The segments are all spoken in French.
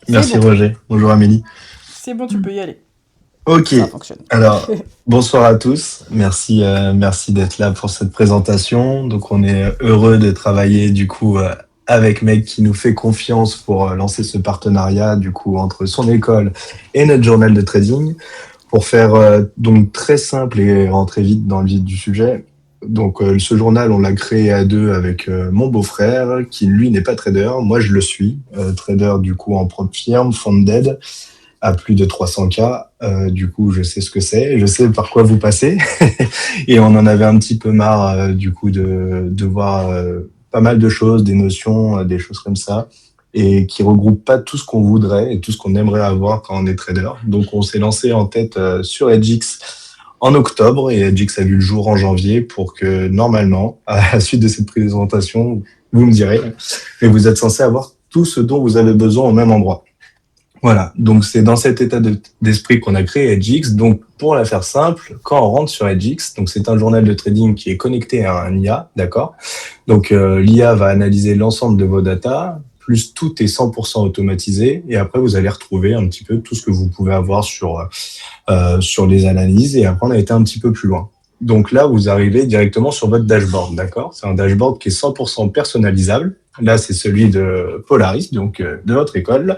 C'est Merci bon, Roger. Bonjour Amélie. c'est bon, tu peux y aller. Ok, Ça fonctionne. alors bonsoir à tous. Merci d'être là pour cette présentation. Donc on est heureux de travailler du coup avec Meg qui nous fait confiance pour lancer ce partenariat du coup entre son école et notre journal de trading pour faire donc très simple et rentrer vite dans le vif du sujet. Donc ce journal on l'a créé à deux avec mon beau-frère qui lui n'est pas trader, moi je le suis, trader du coup en propre firme, funded à plus de 300K. Du coup, je sais ce que c'est, je sais par quoi vous passez. Et on en avait un petit peu marre, du coup, de voir pas mal de choses, des notions, des choses comme ça, et qui regroupent pas tout ce qu'on voudrait et tout ce qu'on aimerait avoir quand on est trader. Donc, on s'est lancé en tête sur Edgix en octobre, et Edgix a vu le jour en janvier pour que, normalement, à la suite de cette présentation, vous me direz, mais vous êtes censé avoir tout ce dont vous avez besoin au même endroit. Voilà, donc c'est dans cet d'esprit qu'on a créé Edgix. Donc pour la faire simple, quand on rentre sur Edgix, donc c'est un journal de trading qui est connecté à un IA, d'accord. Donc l'IA va analyser l'ensemble de vos datas, plus tout est 100% automatisé, et après vous allez retrouver un petit peu tout ce que vous pouvez avoir sur les analyses, et après on a été un petit peu plus loin. Donc là, vous arrivez directement sur votre dashboard, d'accord. C'est un dashboard qui est 100% personnalisable. Là, c'est celui de Polaris, donc de votre école,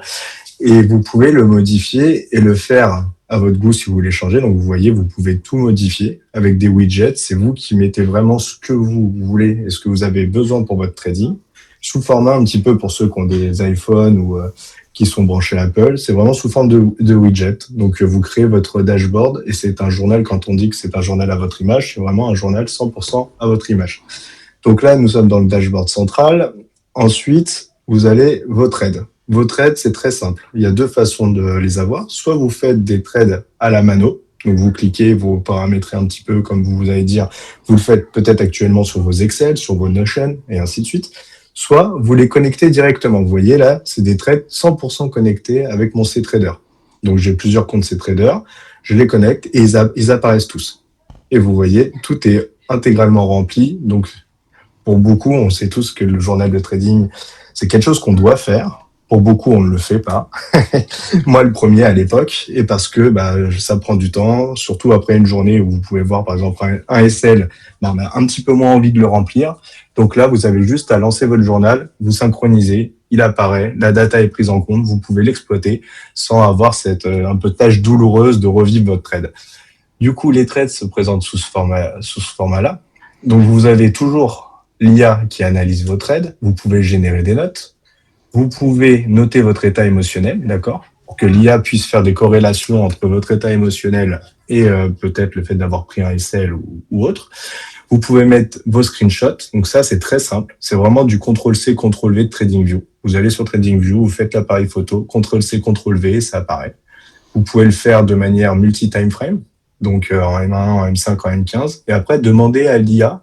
et vous pouvez le modifier et le faire à votre goût si vous voulez changer. Donc vous voyez, vous pouvez tout modifier avec des widgets. C'est vous qui mettez vraiment ce que vous voulez et ce que vous avez besoin pour votre trading. Sous format un petit peu pour ceux qui ont des iPhones ou qui sont branchés Apple, c'est vraiment sous forme de widget. Donc vous créez votre dashboard et c'est un journal. Quand on dit que c'est un journal à votre image, c'est vraiment un journal 100% à votre image. Donc là, nous sommes dans le dashboard central. Ensuite, vous avez vos trades. Vos trades, c'est très simple. Il y a deux façons de les avoir. Soit vous faites des trades à la mano. Donc, vous cliquez, vous paramétrez un petit peu, comme vous allez dire. Vous le faites peut-être actuellement sur vos Excel, sur vos Notion, et ainsi de suite. Soit vous les connectez directement. Vous voyez là, c'est des trades 100% connectés avec mon C-Trader. Donc, j'ai plusieurs comptes C-Trader. Je les connecte et ils apparaissent tous. Et vous voyez, tout est intégralement rempli. Donc, pour beaucoup, on sait tous que le journal de trading, c'est quelque chose qu'on doit faire. Pour beaucoup, on ne le fait pas. Moi, le premier à l'époque, et parce que ça prend du temps, surtout après une journée où vous pouvez voir, par exemple, un SL, on a un petit peu moins envie de le remplir. Donc là, vous avez juste à lancer votre journal, vous synchronisez, il apparaît, la data est prise en compte, vous pouvez l'exploiter sans avoir cette un peu tâche douloureuse de revivre votre trade. Du coup, les trades se présentent sous ce format-là. Donc, vous avez toujours l'IA qui analyse vos trades. Vous pouvez générer des notes. Vous pouvez noter votre état émotionnel, d'accord, pour que l'IA puisse faire des corrélations entre votre état émotionnel et peut-être le fait d'avoir pris un SL ou autre. Vous pouvez mettre vos screenshots. Donc ça, c'est très simple. C'est vraiment du CTRL-C, CTRL-V de TradingView. Vous allez sur TradingView, vous faites l'appareil photo, CTRL-C, CTRL-V, ça apparaît. Vous pouvez le faire de manière multi-time frame, donc en M1, en M5, en M15, et après demander à l'IA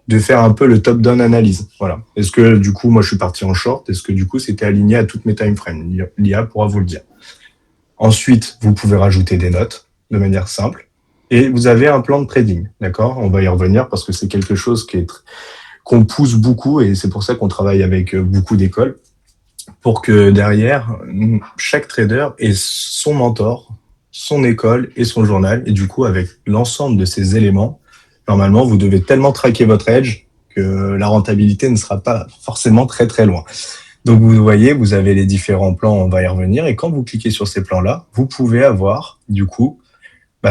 de faire un peu le top-down analyse. Voilà. Est-ce que du coup, moi je suis parti en short, est-ce que du coup c'était aligné à toutes mes time frames? L'IA pourra vous le dire. Ensuite, vous pouvez rajouter des notes de manière simple, et vous avez un plan de trading, d'accord? On va y revenir parce que c'est quelque chose qu'on pousse beaucoup, et c'est pour ça qu'on travaille avec beaucoup d'écoles, pour que derrière, chaque trader ait son mentor, son école et son journal. Et du coup, avec l'ensemble de ces éléments, normalement, vous devez tellement traquer votre edge que la rentabilité ne sera pas forcément très, très loin. Donc, vous voyez, vous avez les différents plans, on va y revenir. Et quand vous cliquez sur ces plans-là, vous pouvez avoir, du coup,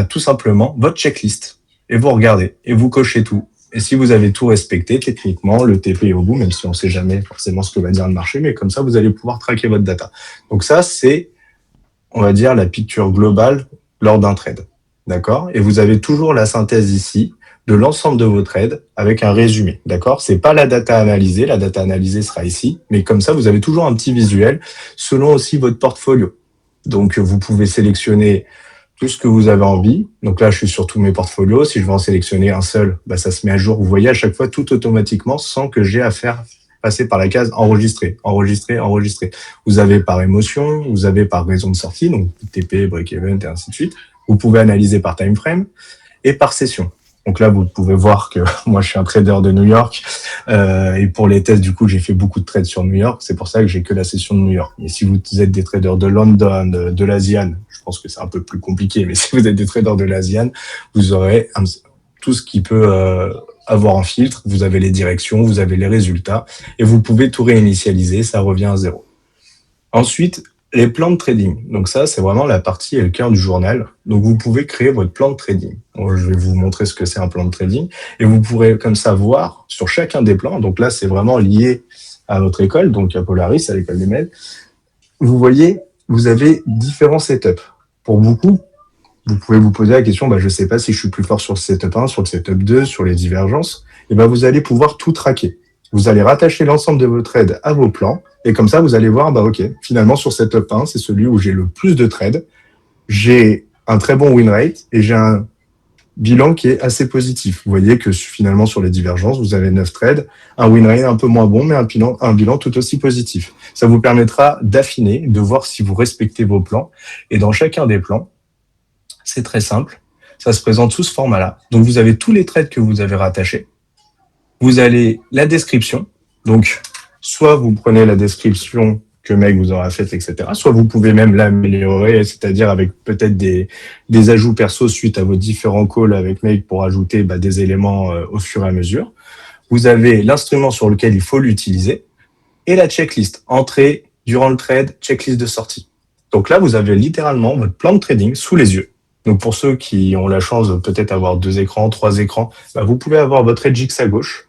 tout simplement votre checklist. Et vous regardez et vous cochez tout. Et si vous avez tout respecté, techniquement, le TP est au bout, même si on ne sait jamais forcément ce que va dire le marché, mais comme ça, vous allez pouvoir traquer votre data. Donc ça, c'est, on va dire, la picture globale lors d'un trade. D'accord? Et vous avez toujours la synthèse ici de l'ensemble de vos trades avec un résumé. D'accord? C'est pas la data analysée. La data analysée sera ici. Mais comme ça, vous avez toujours un petit visuel selon aussi votre portfolio. Donc, vous pouvez sélectionner tout ce que vous avez envie. Donc là, je suis sur tous mes portfolios. Si je veux en sélectionner un seul, ça se met à jour. Vous voyez à chaque fois tout automatiquement sans que j'ai à faire passer par la case enregistrer, enregistrer, enregistrer. Vous avez par émotion, vous avez par raison de sortie, donc TP, break-even et ainsi de suite. Vous pouvez analyser par time frame et par session. Donc là, vous pouvez voir que moi, je suis un trader de New York. Et pour les tests, du coup, j'ai fait beaucoup de trades sur New York. C'est pour ça que j'ai que la session de New York. Et si vous êtes des traders de London, de l'ASEAN, je pense que c'est un peu plus compliqué, mais si vous êtes des traders de l'ASEAN, vous aurez tout ce qui peut avoir un filtre. Vous avez les directions, vous avez les résultats, et vous pouvez tout réinitialiser. Ça revient à zéro. Ensuite, les plans de trading. Donc ça, c'est vraiment la partie et le cœur du journal. Donc vous pouvez créer votre plan de trading. Bon, je vais vous montrer ce que c'est un plan de trading. Et vous pourrez comme ça voir sur chacun des plans. Donc là, c'est vraiment lié à votre école, donc à Polaris, à l'école des mails. Vous voyez, vous avez différents setups. Pour beaucoup, vous pouvez vous poser la question, je ne sais pas si je suis plus fort sur le setup 1, sur le setup 2, sur les divergences. Et vous allez pouvoir tout traquer. Vous allez rattacher l'ensemble de vos trades à vos plans. Et comme ça, vous allez voir, OK, finalement, sur setup 1, c'est celui où j'ai le plus de trades. J'ai un très bon win rate et j'ai un bilan qui est assez positif. Vous voyez que finalement, sur les divergences, vous avez 9 trades, un win rate un peu moins bon, mais un bilan tout aussi positif. Ça vous permettra d'affiner, de voir si vous respectez vos plans. Et dans chacun des plans, c'est très simple. Ça se présente sous ce format-là. Donc, vous avez tous les trades que vous avez rattachés. Vous avez la description. Donc, soit vous prenez la description que Meg vous aura faite, etc. Soit vous pouvez même l'améliorer, c'est-à-dire avec peut-être des ajouts perso suite à vos différents calls avec Meg pour ajouter des éléments au fur et à mesure. Vous avez l'instrument sur lequel il faut l'utiliser et la checklist. Entrée, durant le trade, checklist de sortie. Donc là, vous avez littéralement votre plan de trading sous les yeux. Donc pour ceux qui ont la chance de peut-être avoir 2 écrans, 3 écrans, vous pouvez avoir votre Edgix à gauche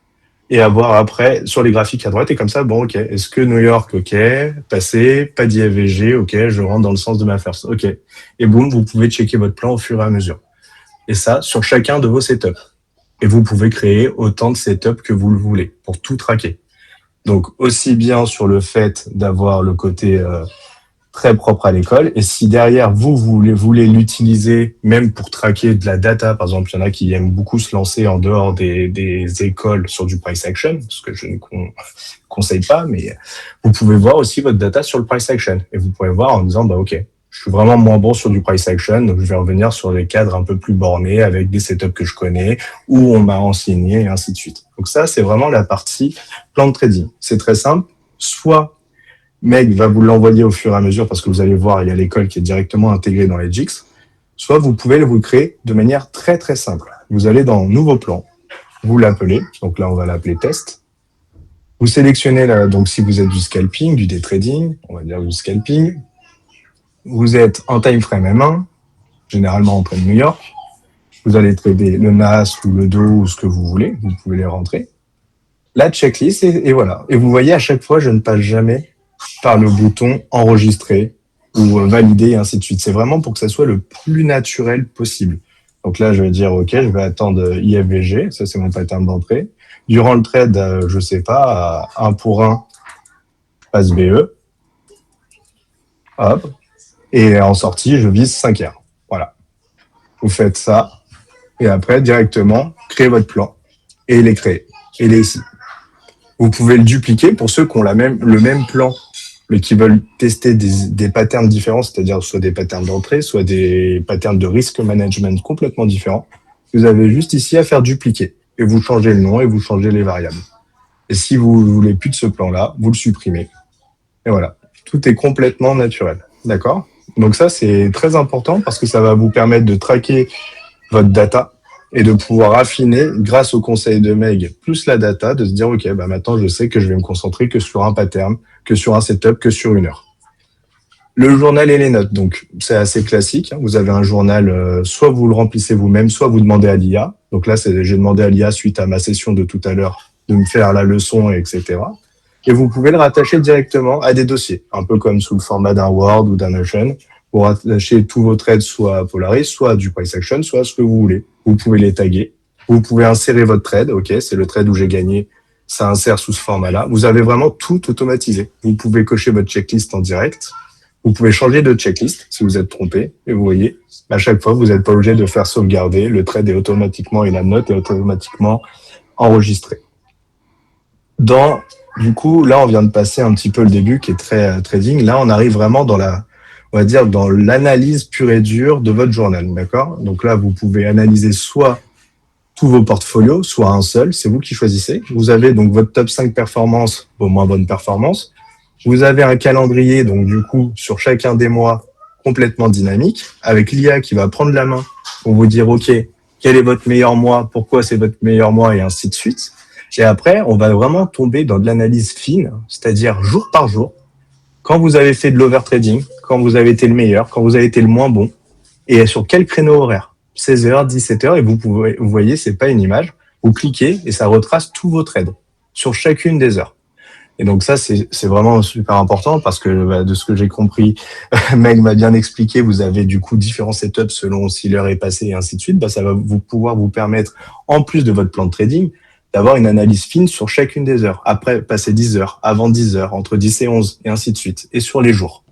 et avoir après sur les graphiques à droite et comme ça, OK, est-ce que New York, OK, passé, pas d'IFVG, OK, je rentre dans le sens de ma first, OK. Et boum, vous pouvez checker votre plan au fur et à mesure. Et ça, sur chacun de vos setups. Et vous pouvez créer autant de setups que vous le voulez pour tout traquer. Donc aussi bien sur le fait d'avoir le côté très propre à l'école. Et si derrière, vous voulez l'utiliser même pour traquer de la data, par exemple, il y en a qui aiment beaucoup se lancer en dehors des écoles sur du price action, ce que je ne conseille pas, mais vous pouvez voir aussi votre data sur le price action. Et vous pouvez voir en disant, OK, je suis vraiment moins bon sur du price action, donc je vais revenir sur des cadres un peu plus bornés avec des setups que je connais, où on m'a enseigné et ainsi de suite. Donc ça, c'est vraiment la partie plan de trading. C'est très simple. Soit Meg va vous l'envoyer au fur et à mesure parce que vous allez voir, il y a l'école qui est directement intégrée dans Edgix. Soit vous pouvez vous le créer de manière très très simple. Vous allez dans Nouveau plan, vous l'appelez, donc là on va l'appeler test. Vous sélectionnez là, donc si vous êtes du scalping, du day trading, on va dire du scalping. Vous êtes en time frame M1, généralement en près de New York. Vous allez trader le NAS ou le Dow ou ce que vous voulez, vous pouvez les rentrer. La checklist et voilà. Et vous voyez à chaque fois, je ne passe jamais par le bouton enregistrer ou valider et ainsi de suite. C'est vraiment pour que ça soit le plus naturel possible. Donc là, je vais dire OK, je vais attendre IFVG, ça c'est mon pattern d'entrée. Durant le trade, je sais pas, à 1 pour 1, passe BE. Hop. Et en sortie, je vise 5R. Voilà. Vous faites ça et après, directement, créez votre plan et les créer. Et les ici. Vous pouvez le dupliquer pour ceux qui ont le même plan, mais qui veulent tester des patterns différents, c'est-à-dire soit des patterns d'entrée, soit des patterns de risk management complètement différents. Vous avez juste ici à faire dupliquer. Et vous changez le nom et vous changez les variables. Et si vous ne voulez plus de ce plan-là, vous le supprimez. Et voilà. Tout est complètement naturel. D'accord ? Donc ça, c'est très important parce que ça va vous permettre de traquer votre data et de pouvoir affiner, grâce au conseil de Meg, plus la data, de se dire, OK, maintenant, je sais que je vais me concentrer que sur un pattern, que sur un setup, que sur une heure. Le journal et les notes, donc, c'est assez classique. Vous avez un journal, soit vous le remplissez vous-même, soit vous demandez à l'IA. Donc là, j'ai demandé à l'IA, suite à ma session de tout à l'heure, de me faire la leçon, etc. Et vous pouvez le rattacher directement à des dossiers, un peu comme sous le format d'un Word ou d'un Notion. Vous rattachez tous vos trades soit à Polaris, soit à du price action, soit à ce que vous voulez. Vous pouvez les taguer. Vous pouvez insérer votre trade. OK, c'est le trade où j'ai gagné. Ça insère sous ce format-là. Vous avez vraiment tout automatisé. Vous pouvez cocher votre checklist en direct. Vous pouvez changer de checklist si vous êtes trompé. Et vous voyez, à chaque fois, vous n'êtes pas obligé de faire sauvegarder. Le trade est automatiquement et la note est automatiquement enregistrée. Du coup, là, on vient de passer un petit peu le début qui est très trading. Là, on arrive vraiment dans dans l'analyse pure et dure de votre journal, d'accord ? Donc là, vous pouvez analyser soit tous vos portfolios, soit un seul, c'est vous qui choisissez. Vous avez donc votre top 5 performances, vos moins bonnes performances. Vous avez un calendrier, donc du coup, sur chacun des mois, complètement dynamique, avec l'IA qui va prendre la main pour vous dire, OK, quel est votre meilleur mois, pourquoi c'est votre meilleur mois, et ainsi de suite. Et après, on va vraiment tomber dans de l'analyse fine, c'est-à-dire jour par jour, quand vous avez fait de l'overtrading, quand vous avez été le meilleur, quand vous avez été le moins bon, et sur quel créneau horaire, 16h, 17h, et vous voyez, c'est pas une image, vous cliquez et ça retrace tous vos trades sur chacune des heures. Et donc ça, c'est vraiment super important parce que de ce que j'ai compris, Meg m'a bien expliqué, vous avez du coup différents setups selon si l'heure est passée et ainsi de suite. Ça va pouvoir vous permettre, en plus de votre plan de trading, d'avoir une analyse fine sur chacune des heures. Après, passer 10 heures, avant 10 heures, entre 10 et 11, et ainsi de suite. Et sur les jours.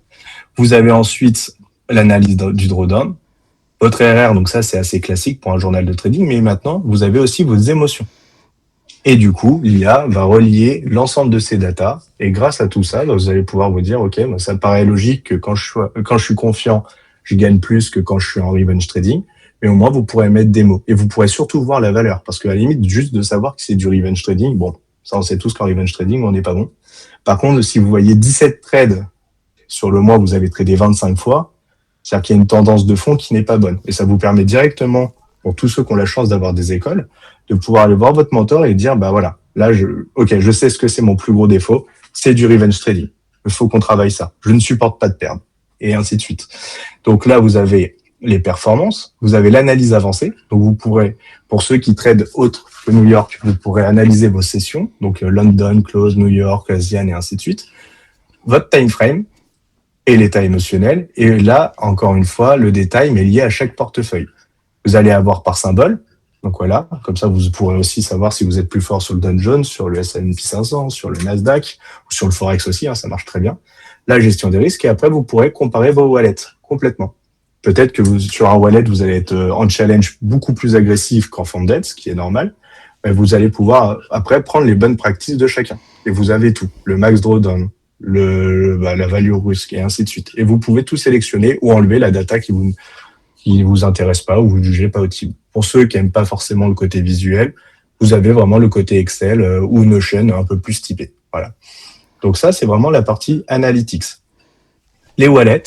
Vous avez ensuite l'analyse du drawdown. Votre RR, donc ça, c'est assez classique pour un journal de trading. Mais maintenant, vous avez aussi vos émotions. Et du coup, l'IA va relier l'ensemble de ces datas. Et grâce à tout ça, vous allez pouvoir vous dire, OK, ça paraît logique que quand je suis confiant, je gagne plus que quand je suis en revenge trading. Mais au moins, vous pourrez mettre des mots. Et vous pourrez surtout voir la valeur. Parce qu'à la limite, juste de savoir que c'est du revenge trading, bon, ça, on sait tous qu'en revenge trading, on n'est pas bon. Par contre, si vous voyez 17 trades sur le mois, vous avez tradé 25 fois, c'est-à-dire qu'il y a une tendance de fond qui n'est pas bonne. Et ça vous permet directement, pour tous ceux qui ont la chance d'avoir des écoles, de pouvoir aller voir votre mentor et dire, voilà, là, je sais ce que c'est mon plus gros défaut, c'est du revenge trading. Il faut qu'on travaille ça. Je ne supporte pas de perdre. Et ainsi de suite. Donc là, vous avez les performances, vous avez l'analyse avancée. Donc vous pourrez, pour ceux qui tradent autre que New York, vous pourrez analyser vos sessions. Donc London, Close, New York, Asian et ainsi de suite. Votre time frame et l'état émotionnel. Et là, encore une fois, le détail, mais lié à chaque portefeuille. Vous allez avoir par symbole. Donc voilà, comme ça, vous pourrez aussi savoir si vous êtes plus fort sur le Dow Jones, sur le S&P 500, sur le Nasdaq, ou sur le Forex aussi, ça marche très bien. La gestion des risques, et après, vous pourrez comparer vos wallets complètement. Peut-être que sur un wallet, vous allez être en challenge beaucoup plus agressif qu'en funded, ce qui est normal. Mais vous allez pouvoir, après, prendre les bonnes pratiques de chacun. Et vous avez tout. Le max drawdown, la value risk, et ainsi de suite. Et vous pouvez tout sélectionner ou enlever la data qui vous intéresse pas ou vous jugez pas utile. Pour ceux qui aiment pas forcément le côté visuel, vous avez vraiment le côté Excel ou Notion un peu plus typé. Voilà. Donc ça, c'est vraiment la partie analytics. Les wallets,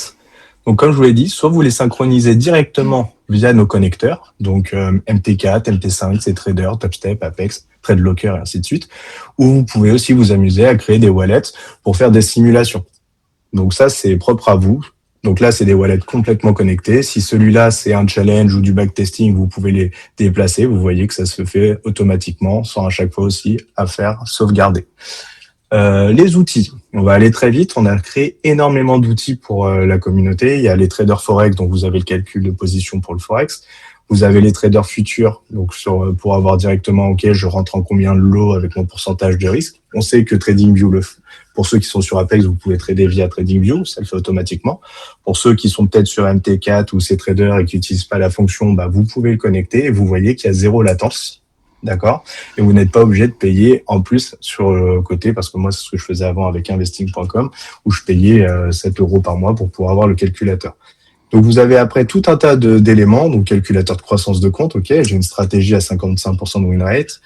donc comme je vous l'ai dit, soit vous les synchronisez directement via nos connecteurs, donc MT4, MT5, CTrader, TopStep, Apex, TradeLocker et ainsi de suite, ou vous pouvez aussi vous amuser à créer des wallets pour faire des simulations. Donc ça, c'est propre à vous. Donc là, c'est des wallets complètement connectés. Si celui-là, c'est un challenge ou du backtesting, vous pouvez les déplacer. Vous voyez que ça se fait automatiquement, sans à chaque fois aussi à faire sauvegarder. Les outils, on va aller très vite. On a créé énormément d'outils pour la communauté. Il y a les traders Forex, donc vous avez le calcul de position pour le Forex. Vous avez les traders futurs, donc pour avoir directement, OK, je rentre en combien de lots avec mon pourcentage de risque. On sait que TradingView, pour ceux qui sont sur Apex, vous pouvez trader via TradingView, ça le fait automatiquement. Pour ceux qui sont peut-être sur MT4 ou CTrader et qui n'utilisent pas la fonction, vous pouvez le connecter et vous voyez qu'il y a 0 latence. D'accord. Et vous n'êtes pas obligé de payer en plus sur le côté, parce que moi, c'est ce que je faisais avant avec investing.com, où je payais 7 € par mois pour pouvoir avoir le calculateur. Donc, vous avez après tout un tas d'éléments, donc calculateur de croissance de compte, OK, j'ai une stratégie à 55% de win rate,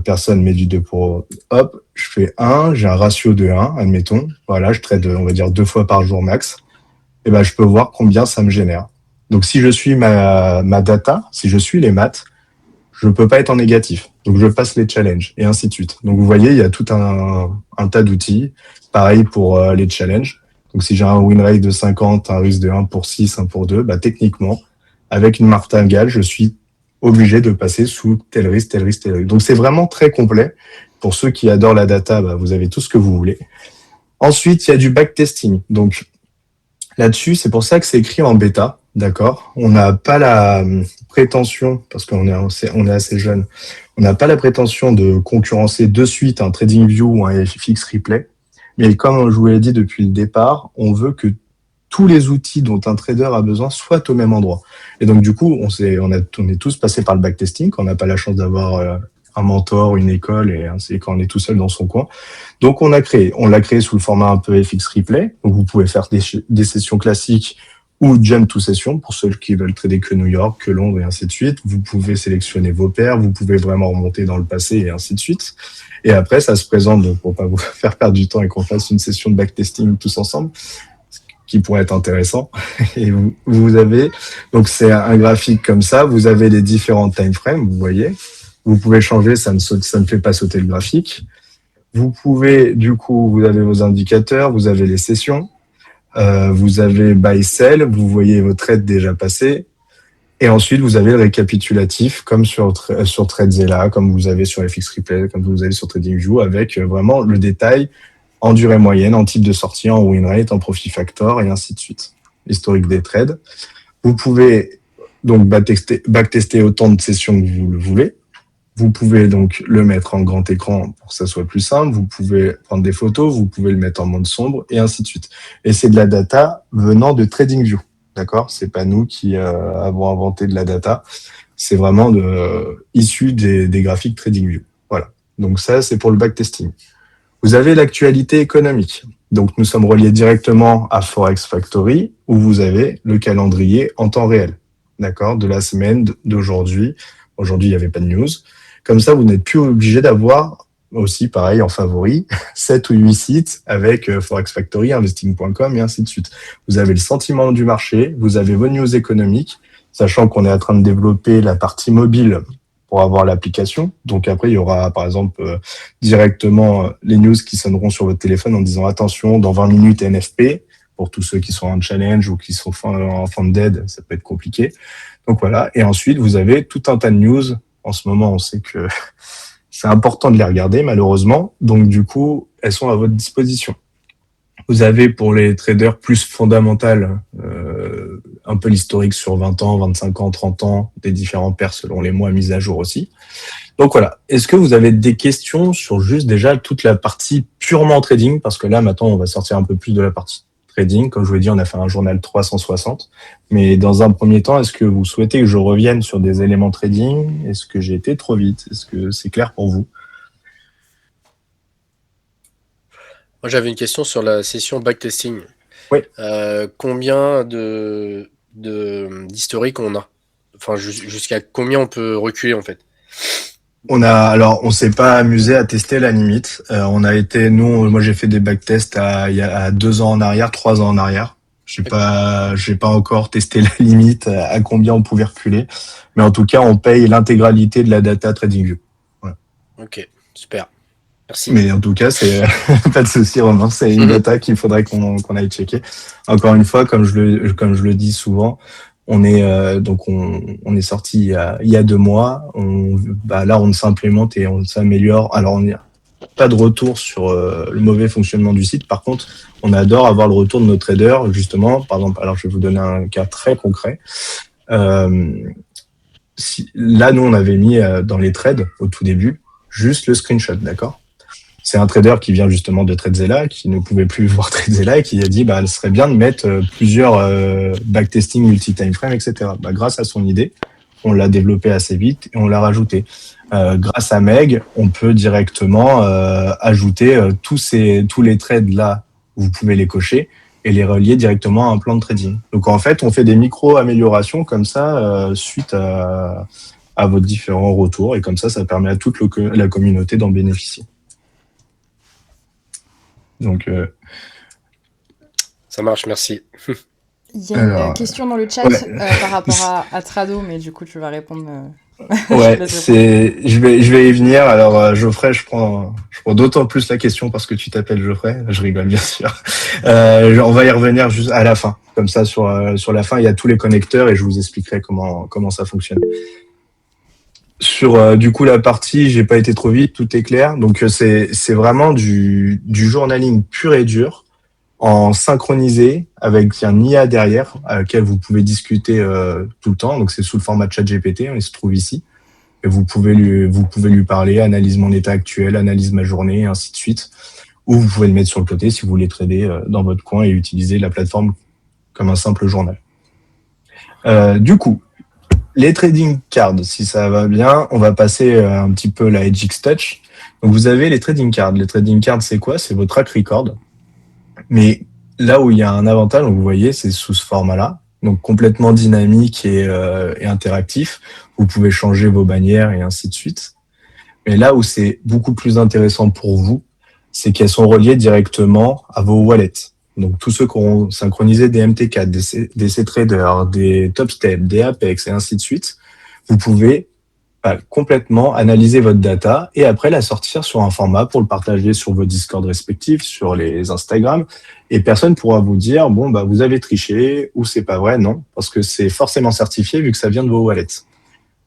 personne met du 2 pour, hop, je fais 1, j'ai un ratio de 1, admettons, voilà, je trade, on va dire 2 fois par jour max, et je peux voir combien ça me génère. Donc, si je suis ma data, si je suis les maths, je ne peux pas être en négatif. Donc, je passe les challenges et ainsi de suite. Donc, vous voyez, il y a tout un tas d'outils. Pareil pour les challenges. Donc, si j'ai un win rate de 50, un risque de 1 pour 6, 1 pour 2, techniquement, avec une martingale, je suis obligé de passer sous tel risque, tel risque, tel risque. Donc, c'est vraiment très complet. Pour ceux qui adorent la data, vous avez tout ce que vous voulez. Ensuite, il y a du backtesting. Donc, là-dessus, c'est pour ça que c'est écrit en bêta. D'accord. On n'a pas la prétention, parce qu'on est assez jeune, on n'a pas la prétention de concurrencer de suite un TradingView ou un FX Replay. Mais comme je vous l'ai dit depuis le départ, on veut que tous les outils dont un trader a besoin soient au même endroit. Et donc, du coup, on est tous passés par le backtesting, quand on n'a pas la chance d'avoir un mentor, une école, et c'est quand on est tout seul dans son coin. Donc, on l'a créé sous le format un peu FX Replay. Donc, vous pouvez faire des sessions classiques ou Jump to Session pour ceux qui veulent trader que New York, que Londres et ainsi de suite. Vous pouvez sélectionner vos paires, vous pouvez vraiment remonter dans le passé et ainsi de suite. Et après, ça se présente, donc pour pas vous faire perdre du temps et qu'on fasse une session de backtesting tous ensemble, qui pourrait être intéressant. Et vous avez, donc c'est un graphique comme ça, vous avez les différents time frames, vous voyez. Vous pouvez changer, ça ne fait pas sauter le graphique. Vous pouvez, du coup, vous avez vos indicateurs, vous avez les sessions, vous avez buy sell, vous voyez vos trades déjà passés. Et ensuite, vous avez le récapitulatif, comme sur TradeZilla, comme vous avez sur FX Replay, comme vous avez sur TradingView, avec vraiment le détail en durée moyenne, en type de sortie, en win rate, en profit factor, et ainsi de suite. Historique des trades. Vous pouvez donc backtester autant de sessions que vous le voulez. Vous pouvez donc le mettre en grand écran pour que ça soit plus simple. Vous pouvez prendre des photos, vous pouvez le mettre en mode sombre, et ainsi de suite. Et c'est de la data venant de TradingView. D'accord, c'est pas nous qui avons inventé de la data, c'est vraiment issu des graphiques TradingView. Voilà. Donc ça, c'est pour le backtesting. Vous avez l'actualité économique. Donc nous sommes reliés directement à Forex Factory où vous avez le calendrier en temps réel. D'accord, de la semaine d'aujourd'hui. Aujourd'hui, il n'y avait pas de news. Comme ça, vous n'êtes plus obligé d'avoir aussi, pareil, en favori, 7 ou 8 sites avec Forex Factory, investing.com et ainsi de suite. Vous avez le sentiment du marché, vous avez vos news économiques, sachant qu'on est en train de développer la partie mobile pour avoir l'application. Donc après, il y aura, par exemple, directement les news qui sonneront sur votre téléphone en disant attention, dans 20 minutes NFP, pour tous ceux qui sont en challenge ou qui sont en funded, ça peut être compliqué. Donc voilà. Et ensuite, vous avez tout un tas de news. En ce moment, on sait que c'est important de les regarder, malheureusement. Donc, du coup, elles sont à votre disposition. Vous avez, pour les traders plus fondamentaux, un peu l'historique sur 20 ans, 25 ans, 30 ans, des différents paires selon les mois mis à jour aussi. Donc, voilà. Est-ce que vous avez des questions sur juste déjà toute la partie purement trading? Parce que là, maintenant, on va sortir un peu plus de la partie trading. Comme je vous l'ai dit, on a fait un journal 360. Mais dans un premier temps, est-ce que vous souhaitez que je revienne sur des éléments trading? Est-ce que j'ai été trop vite? Est-ce que c'est clair pour vous? Moi, j'avais une question sur la session backtesting. Oui. Combien d'historique on a? Enfin, jusqu'à combien on peut reculer, en fait? On s'est pas amusé à tester la limite. Moi j'ai fait des backtests il y a 2 ans en arrière, 3 ans en arrière. J'ai pas encore testé la limite à combien on pouvait reculer. Mais en tout cas, on paye l'intégralité de la data TradingView. Voilà. Ok, super. Merci. Mais en tout cas, c'est pas de souci, Romain. C'est une data qu'il faudrait qu'on aille checker. Encore une fois, comme je le dis souvent, on est sorti il y a 2 mois. Là, on s'implémente et on s'améliore. Alors, on n'a pas de retour sur le mauvais fonctionnement du site. Par contre, on adore avoir le retour de nos traders, justement. Par exemple, alors je vais vous donner un cas très concret. Là, nous, on avait mis dans les trades au tout début juste le screenshot, d'accord? C'est un trader qui vient justement de TradeZilla, qui ne pouvait plus voir TradeZilla et qui a dit ce serait bien de mettre plusieurs backtesting multi-time frame, etc. Grâce à son idée, on l'a développé assez vite et on l'a rajouté. Grâce à Meg, on peut directement ajouter tous les trades là, vous pouvez les cocher et les relier directement à un plan de trading. Donc en fait, on fait des micro-améliorations comme ça suite à vos différents retours et comme ça permet à toute la communauté d'en bénéficier. Donc, ça marche, merci. Il y a une question dans le chat par rapport à Trado, mais du coup, tu vas répondre. Ouais, je vais y venir. Alors, Geoffrey, je prends d'autant plus la question parce que tu t'appelles Geoffrey. Je rigole, bien sûr. On va y revenir juste à la fin. Comme ça, sur la fin, il y a tous les connecteurs et je vous expliquerai comment ça fonctionne. Sur du coup la partie, j'ai pas été trop vite, tout est clair. Donc c'est vraiment du journaling pur et dur, en synchronisé avec un IA derrière, à laquelle vous pouvez discuter tout le temps. Donc c'est sous le format ChatGPT, il se trouve ici. Et vous pouvez lui parler, analyse mon état actuel, analyse ma journée, et ainsi de suite. Ou vous pouvez le mettre sur le côté si vous voulez trader dans votre coin et utiliser la plateforme comme un simple journal. Du coup, les trading cards, si ça va bien, on va passer un petit peu la HX Touch. Donc, vous avez les trading cards. Les trading cards, c'est quoi? C'est vos track record. Mais là où il y a un avantage, vous voyez, c'est sous ce format-là. donc complètement dynamique et interactif. Vous pouvez changer vos bannières et ainsi de suite. Mais là où c'est beaucoup plus intéressant pour vous, c'est qu'elles sont reliées directement à vos wallets. Donc tous ceux qui auront synchronisé des MT4, des C-Trader, des Topstep, des Apex et ainsi de suite, vous pouvez complètement analyser votre data et après la sortir sur un format pour le partager sur vos Discord respectifs, sur les Instagram, et personne pourra vous dire bon bah vous avez triché ou c'est pas vrai, non, parce que c'est forcément certifié vu que ça vient de vos wallets.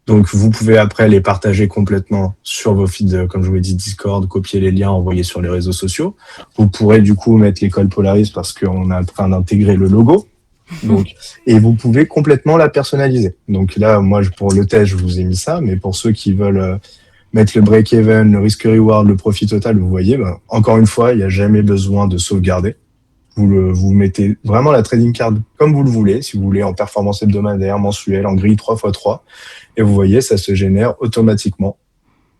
Donc vous pouvez après les partager complètement sur vos feeds, comme je vous l'ai dit, Discord, copier les liens, envoyer sur les réseaux sociaux. Vous pourrez du coup mettre l'école Polaris parce qu'on est en train d'intégrer le logo. Donc, et vous pouvez complètement la personnaliser. Donc là, moi, pour le test, je vous ai mis ça, mais pour ceux qui veulent mettre le break-even, le risk-reward, le profit total, vous voyez, encore une fois, il n'y a jamais besoin de sauvegarder. Vous mettez vraiment la trading card comme vous le voulez, si vous voulez en performance hebdomadaire, mensuelle, en grille 3x3. Et vous voyez, ça se génère automatiquement.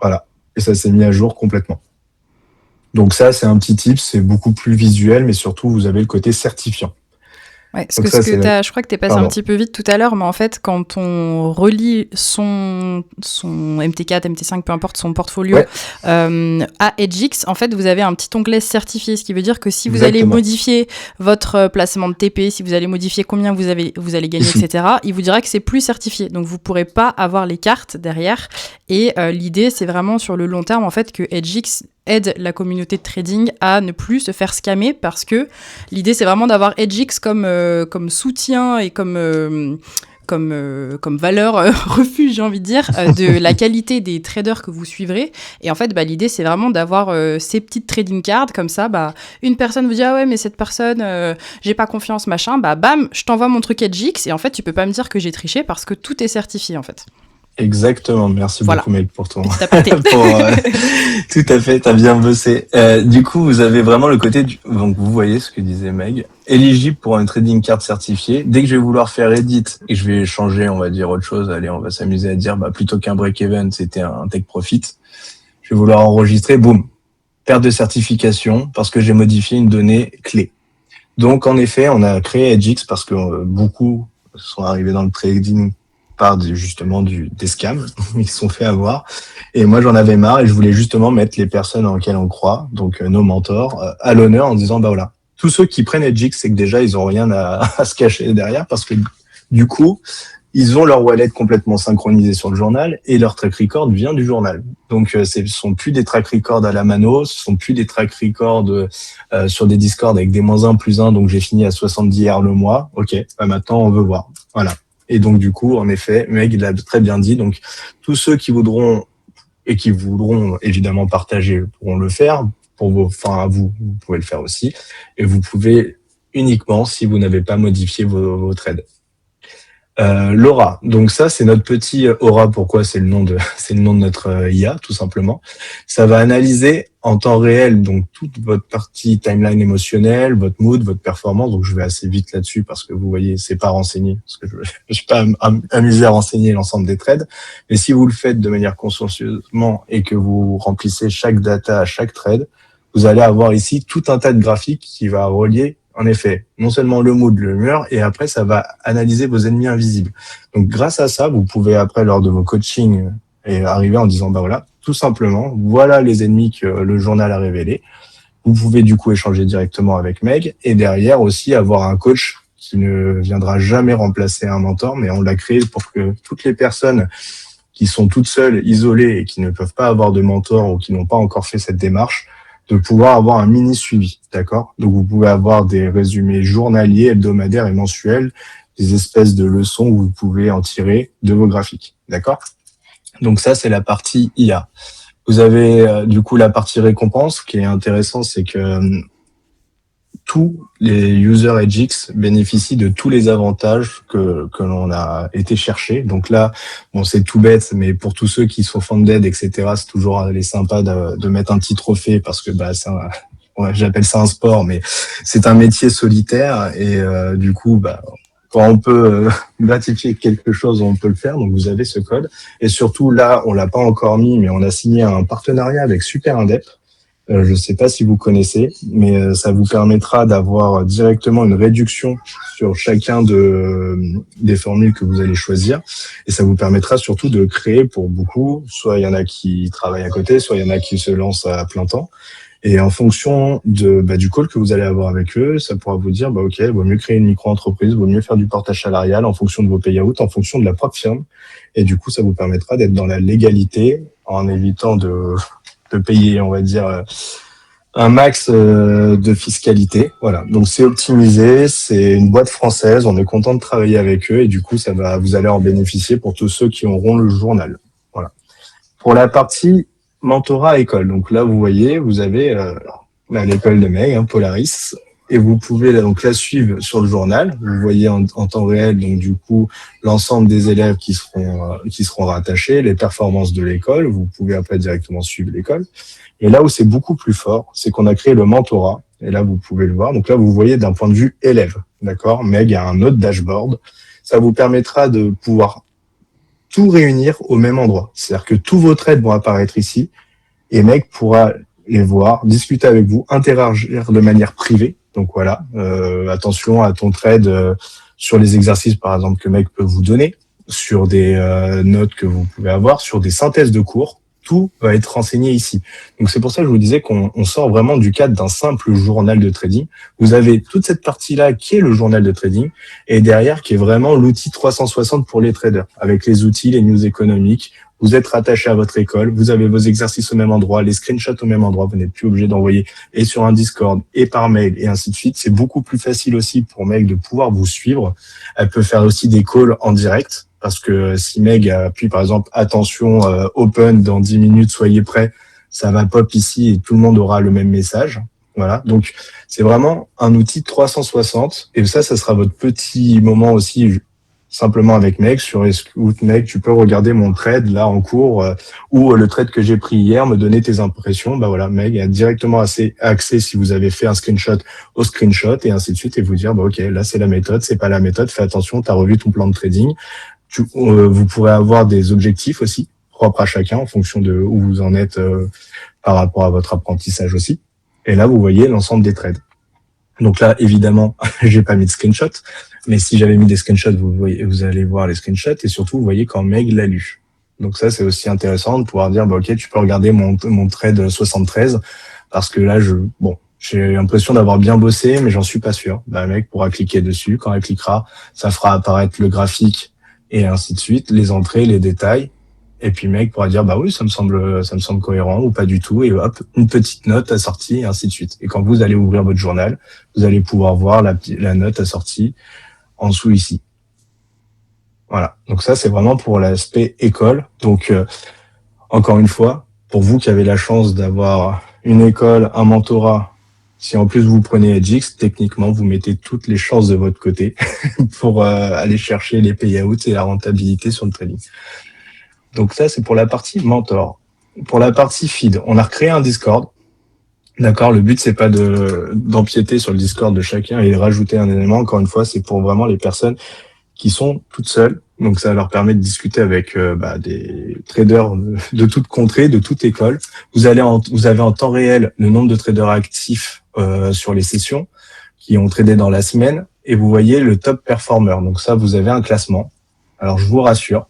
Voilà. Et ça s'est mis à jour complètement. Donc ça, c'est un petit tip, c'est beaucoup plus visuel, mais surtout, vous avez le côté certifiant. Ouais, je crois que t'es passé un petit peu vite tout à l'heure, mais en fait, quand on relie son MT4, MT5, peu importe, son portfolio à Edgix, en fait, vous avez un petit onglet certifié, ce qui veut dire que si vous allez modifier votre placement de TP, si vous allez modifier combien vous allez gagner, etc., il vous dira que c'est plus certifié. Donc, vous pourrez pas avoir les cartes derrière. Et l'idée, c'est vraiment sur le long terme, en fait, que Edgix aide la communauté de trading à ne plus se faire scammer, parce que l'idée, c'est vraiment d'avoir Edgix comme soutien et comme valeur refuge, j'ai envie de dire, de la qualité des traders que vous suivrez. Et en fait, l'idée, c'est vraiment d'avoir ces petites trading cards, comme ça, une personne vous dit « Ah ouais, mais cette personne, j'ai pas confiance, machin », bam, je t'envoie mon truc Edgix, et en fait, tu peux pas me dire que j'ai triché, parce que tout est certifié, en fait. Exactement, merci beaucoup Meg pour ton... T'as pété. Tout à fait, t'as bien bossé. Du coup, vous avez vraiment le côté donc vous voyez ce que disait Meg, éligible pour une trading card certifiée. Dès que je vais vouloir faire edit et je vais changer, on va dire autre chose, allez, on va s'amuser à dire plutôt qu'un break-even, c'était un take profit. Je vais vouloir enregistrer, boum, perte de certification parce que j'ai modifié une donnée clé. Donc en effet, on a créé Edgix parce que beaucoup sont arrivés dans le trading par justement des scams, ils se sont fait avoir. Et moi, j'en avais marre et je voulais justement mettre les personnes en lesquelles on croit, donc nos mentors, à l'honneur en disant, voilà, tous ceux qui prennent Edgix, c'est que déjà, ils ont rien à se cacher derrière parce que du coup, ils ont leur wallet complètement synchronisé sur le journal et leur track record vient du journal. Donc, ce sont plus des track records à la mano, ce sont plus des track records sur des Discord avec des -1, +1, donc j'ai fini à 70 R le mois. Ok, maintenant, on veut voir. Voilà. Et donc, du coup, en effet, Meg l'a très bien dit. Donc, tous ceux qui voudront et qui voudront évidemment partager pourront le faire. Vous pouvez le faire aussi. Et vous pouvez uniquement si vous n'avez pas modifié vos trades. L'aura. Donc ça, c'est notre petit aura. Pourquoi? C'est le nom de notre IA, tout simplement. Ça va analyser en temps réel, donc toute votre partie timeline émotionnelle, votre mood, votre performance. Donc je vais assez vite là-dessus parce que vous voyez, c'est pas renseigné, parce que je suis pas amusé à renseigner l'ensemble des trades. Mais si vous le faites de manière consciencieusement et que vous remplissez chaque data à chaque trade, vous allez avoir ici tout un tas de graphiques qui va relier en effet, non seulement le mood, l'humeur, et après, ça va analyser vos ennemis invisibles. Donc, grâce à ça, vous pouvez après, lors de vos coachings, arriver en disant, voilà, tout simplement, voilà les ennemis que le journal a révélés. Vous pouvez du coup échanger directement avec Meg, et derrière aussi avoir un coach qui ne viendra jamais remplacer un mentor, mais on l'a créé pour que toutes les personnes qui sont toutes seules, isolées, et qui ne peuvent pas avoir de mentor ou qui n'ont pas encore fait cette démarche, de pouvoir avoir un mini suivi, d'accord? Donc, vous pouvez avoir des résumés journaliers, hebdomadaires et mensuels, des espèces de leçons que vous pouvez en tirer de vos graphiques, d'accord? Donc, ça, c'est la partie IA. Vous avez, du coup, la partie récompense. Ce qui est intéressant, c'est que tous les users Edgix bénéficient de tous les avantages que l'on a été chercher. Donc là, bon, c'est tout bête, mais pour tous ceux qui sont funded, etc., c'est toujours sympa de mettre un petit trophée parce que j'appelle ça un sport, mais c'est un métier solitaire et du coup, quand on peut gratifier quelque chose, on peut le faire. Donc vous avez ce code et surtout là, on l'a pas encore mis, mais on a signé un partenariat avec Super Indep. Je ne sais pas si vous connaissez, mais ça vous permettra d'avoir directement une réduction sur chacun des formules que vous allez choisir. Et ça vous permettra surtout de créer pour beaucoup. Soit il y en a qui travaillent à côté, soit il y en a qui se lancent à plein temps. Et en fonction du call que vous allez avoir avec eux, ça pourra vous dire, OK, il vaut mieux créer une micro-entreprise, il vaut mieux faire du portage salarial en fonction de vos payouts, en fonction de la propre firme. Et du coup, ça vous permettra d'être dans la légalité en évitant de payer, on va dire, un max de fiscalité. Voilà. Donc, c'est optimisé, c'est une boîte française, on est content de travailler avec eux et du coup, vous allez en bénéficier pour tous ceux qui auront le journal. Voilà. Pour la partie mentorat école. Donc là, vous voyez, vous avez l'école de Meg, Polaris, et vous pouvez donc la suivre sur le journal. Vous voyez en temps réel, donc du coup, l'ensemble des élèves qui seront rattachés, les performances de l'école. Vous pouvez après directement suivre l'école. Et là où c'est beaucoup plus fort, c'est qu'on a créé le mentorat. Et là, vous pouvez le voir. Donc là, vous voyez d'un point de vue élève, d'accord. Meg a un autre dashboard. Ça vous permettra de pouvoir tout réunir au même endroit. C'est-à-dire que tous vos trades vont apparaître ici et Meg pourra les voir, discuter avec vous, interagir de manière privée. Donc voilà, attention à ton trade sur les exercices par exemple que Meg peut vous donner, sur des notes que vous pouvez avoir, sur des synthèses de cours. Tout va être renseigné ici. Donc c'est pour ça que je vous disais qu'on sort vraiment du cadre d'un simple journal de trading. Vous avez toute cette partie-là qui est le journal de trading et derrière qui est vraiment l'outil 360 pour les traders avec les outils, les news économiques. Vous êtes rattaché à votre école, vous avez vos exercices au même endroit, les screenshots au même endroit, vous n'êtes plus obligé d'envoyer et sur un Discord et par mail et ainsi de suite. C'est beaucoup plus facile aussi pour Meg de pouvoir vous suivre. Elle peut faire aussi des calls en direct. Parce que si Meg appuie par exemple attention open dans 10 minutes, soyez prêts, ça va pop ici et tout le monde aura le même message. Voilà. Donc c'est vraiment un outil 360 et ça sera votre petit moment aussi simplement avec Meg sur Meg, tu peux regarder mon trade là en cours ou le trade que j'ai pris hier, me donner tes impressions. Bah voilà, Meg a directement accès si vous avez fait un screenshot au screenshot et ainsi de suite et vous dire OK, là c'est la méthode, c'est pas la méthode, fais attention, tu as revu ton plan de trading. Vous pourrez avoir des objectifs aussi propres à chacun en fonction de où vous en êtes par rapport à votre apprentissage aussi. Et là, vous voyez l'ensemble des trades. Donc là, évidemment, j'ai pas mis de screenshot, mais si j'avais mis des screenshots, vous allez voir les screenshots et surtout, vous voyez quand Meg l'a lu. Donc ça, c'est aussi intéressant de pouvoir dire, OK, tu peux regarder mon trade 73 parce que là, j'ai l'impression d'avoir bien bossé, mais j'en suis pas sûr. Meg pourra cliquer dessus. Quand elle cliquera, ça fera apparaître le graphique et ainsi de suite, les entrées, les détails. Et puis Meg pourra dire, oui, ça me semble cohérent ou pas du tout. Et hop, une petite note assortie et ainsi de suite. Et quand vous allez ouvrir votre journal, vous allez pouvoir voir la note assortie en dessous ici. Voilà. Donc ça, c'est vraiment pour l'aspect école. Donc, encore une fois, pour vous qui avez la chance d'avoir une école, un mentorat, si en plus vous prenez Edgix, techniquement, vous mettez toutes les chances de votre côté pour aller chercher les payouts et la rentabilité sur le trading. Donc ça, c'est pour la partie mentor. Pour la partie feed, on a recréé un Discord. D'accord, le but, c'est pas d'empiéter sur le Discord de chacun et de rajouter un élément. Encore une fois, c'est pour vraiment les personnes qui sont toutes seules. Donc ça leur permet de discuter avec des traders de toute contrée, de toute école. Vous avez en temps réel le nombre de traders actifs sur les sessions qui ont tradé dans la semaine et vous voyez le top performer. Donc ça, vous avez un classement. Alors je vous rassure,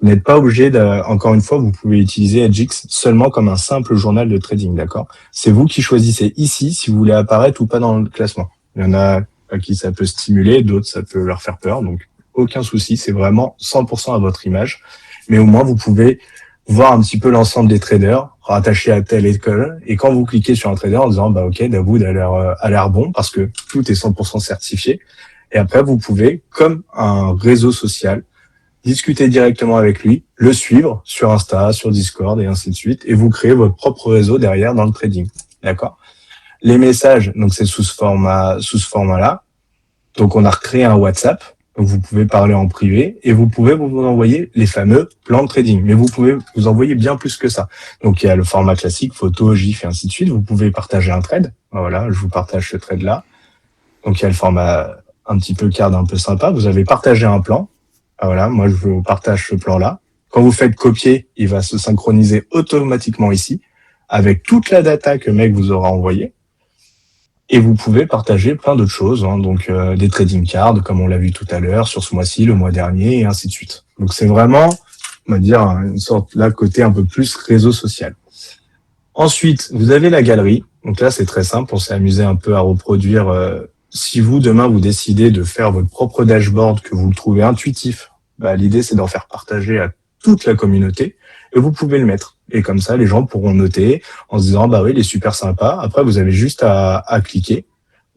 vous n'êtes pas obligé encore une fois, vous pouvez utiliser Edgix seulement comme un simple journal de trading, d'accord? C'est vous qui choisissez ici si vous voulez apparaître ou pas dans le classement. Il y en a à qui ça peut stimuler, d'autres ça peut leur faire peur, donc aucun souci, c'est vraiment 100% à votre image. Mais au moins, vous pouvez voir un petit peu l'ensemble des traders rattachés à telle école. Et quand vous cliquez sur un trader en disant, OK, Dawood a l'air bon parce que tout est 100% certifié. Et après, vous pouvez, comme un réseau social, discuter directement avec lui, le suivre sur Insta, sur Discord et ainsi de suite. Et vous créez votre propre réseau derrière dans le trading. D'accord? Les messages, donc c'est sous ce format-là. Donc on a recréé un WhatsApp. Donc vous pouvez parler en privé et vous pouvez vous envoyer les fameux plans de trading. Mais vous pouvez vous envoyer bien plus que ça. Donc il y a le format classique, photo, gif et ainsi de suite. Vous pouvez partager un trade. Voilà, je vous partage ce trade-là. Donc il y a le format un petit peu card, un peu sympa. Vous avez partagé un plan. Voilà, moi je vous partage ce plan-là. Quand vous faites copier, il va se synchroniser automatiquement ici. avec toute la data que Meg vous aura envoyée. Et vous pouvez partager plein d'autres choses, hein, donc des trading cards, comme on l'a vu tout à l'heure, sur ce mois-ci, le mois dernier, et ainsi de suite. Donc c'est vraiment, on va dire, une sorte, là, côté un peu plus réseau social. Ensuite, vous avez la galerie. Donc là, c'est très simple, on s'est amusé un peu à reproduire. Si vous, demain, vous décidez de faire votre propre dashboard, que vous le trouvez intuitif, l'idée, c'est d'en faire partager à toute la communauté, et vous pouvez le mettre. Et comme ça, les gens pourront noter en se disant, oui, il est super sympa. Après, vous avez juste à cliquer.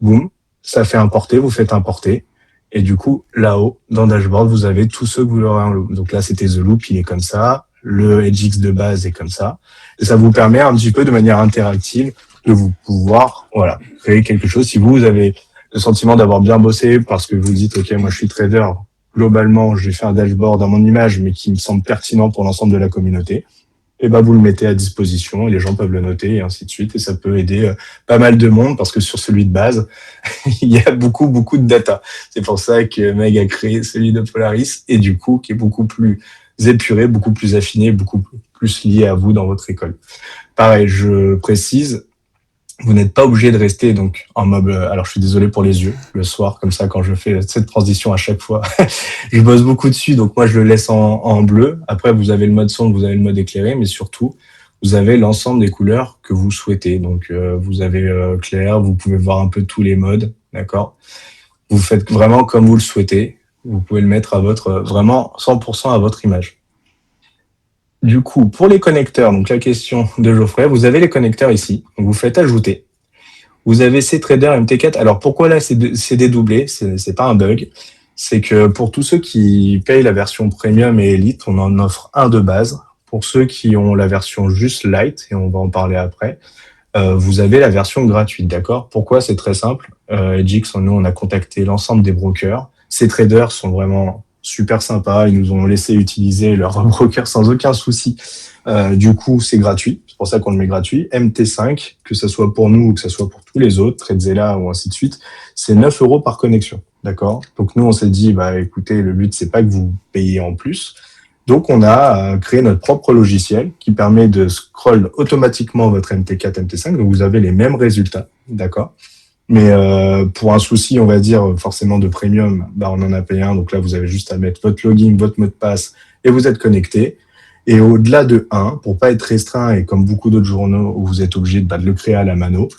Boum, ça fait importer, vous faites importer. Et du coup, là-haut, dans Dashboard, vous avez tous ceux que vous aurez en loop. Donc là, c'était The Loop, il est comme ça. Le Edgix de base est comme ça. Et ça vous permet un petit peu de manière interactive de vous pouvoir, créer quelque chose. Si vous avez le sentiment d'avoir bien bossé parce que vous dites, OK, moi, je suis trader. Globalement, j'ai fait un dashboard à mon image, mais qui me semble pertinent pour l'ensemble de la communauté. Et vous le mettez à disposition et les gens peuvent le noter et ainsi de suite. Et ça peut aider pas mal de monde parce que sur celui de base, il y a beaucoup de data. C'est pour ça que Meg a créé celui de Polaris et du coup, qui est beaucoup plus épuré, beaucoup plus affiné, beaucoup plus lié à vous dans votre école. Pareil, je précise, vous n'êtes pas obligé de rester donc en mode. Alors, je suis désolé pour les yeux. Le soir, comme ça, quand je fais cette transition à chaque fois, je bosse beaucoup dessus. Donc, moi, je le laisse en bleu. Après, vous avez le mode sombre, vous avez le mode éclairé, mais surtout, vous avez l'ensemble des couleurs que vous souhaitez. Donc, vous avez clair. Vous pouvez voir un peu tous les modes, d'accord. Vous faites vraiment comme vous le souhaitez. Vous pouvez le mettre à votre vraiment 100% à votre image. Du coup, pour les connecteurs, donc la question de Geoffrey, vous avez les connecteurs ici. Donc vous faites ajouter. Vous avez CTrader MT4. Alors pourquoi là c'est dédoublé? C'est pas un bug. C'est que pour tous ceux qui payent la version Premium et Elite, on en offre un de base. Pour ceux qui ont la version juste Light, et on va en parler après, vous avez la version gratuite, d'accord? Pourquoi? C'est très simple. Edgix, nous, on a contacté l'ensemble des brokers. Ces traders sont vraiment super sympas. Ils nous ont laissé utiliser leur broker sans aucun souci. Du coup, c'est gratuit. C'est pour ça qu'on le met gratuit. MT5, que ce soit pour nous ou que ce soit pour tous les autres, TradeZilla ou ainsi de suite, c'est 9 € par connexion, d'accord? Donc nous, on s'est dit, écoutez, le but, c'est pas que vous payiez en plus. Donc, on a créé notre propre logiciel qui permet de scroll automatiquement votre MT4, MT5. Donc, vous avez les mêmes résultats, d'accord? Mais pour un souci, on va dire, forcément de premium, on en a payé un. Donc là, vous avez juste à mettre votre login, votre mot de passe et vous êtes connecté. Et au-delà de 1, pour pas être restreint et comme beaucoup d'autres journaux où vous êtes obligé de le créer à la mano,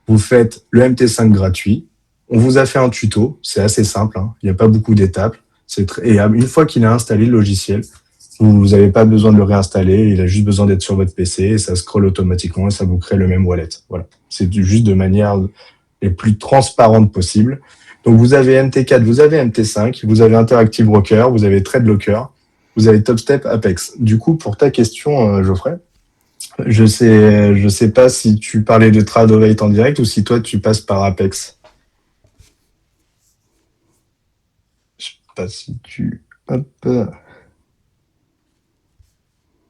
vous faites le MT5 gratuit. On vous a fait un tuto. C'est assez simple. Il n'y a pas beaucoup d'étapes. Et une fois qu'il a installé le logiciel, vous n'avez pas besoin de le réinstaller. Il a juste besoin d'être sur votre PC et ça scrolle automatiquement et ça vous crée le même wallet. Voilà. C'est juste de manière les plus transparentes possible. Donc, vous avez MT4, vous avez MT5, vous avez Interactive Broker, vous avez TradeLocker, vous avez TopStep, Apex. Du coup, pour ta question, Geoffrey, je sais pas si tu parlais de Tradeovate en direct ou si toi, tu passes par Apex. Je sais pas si tu... Hop.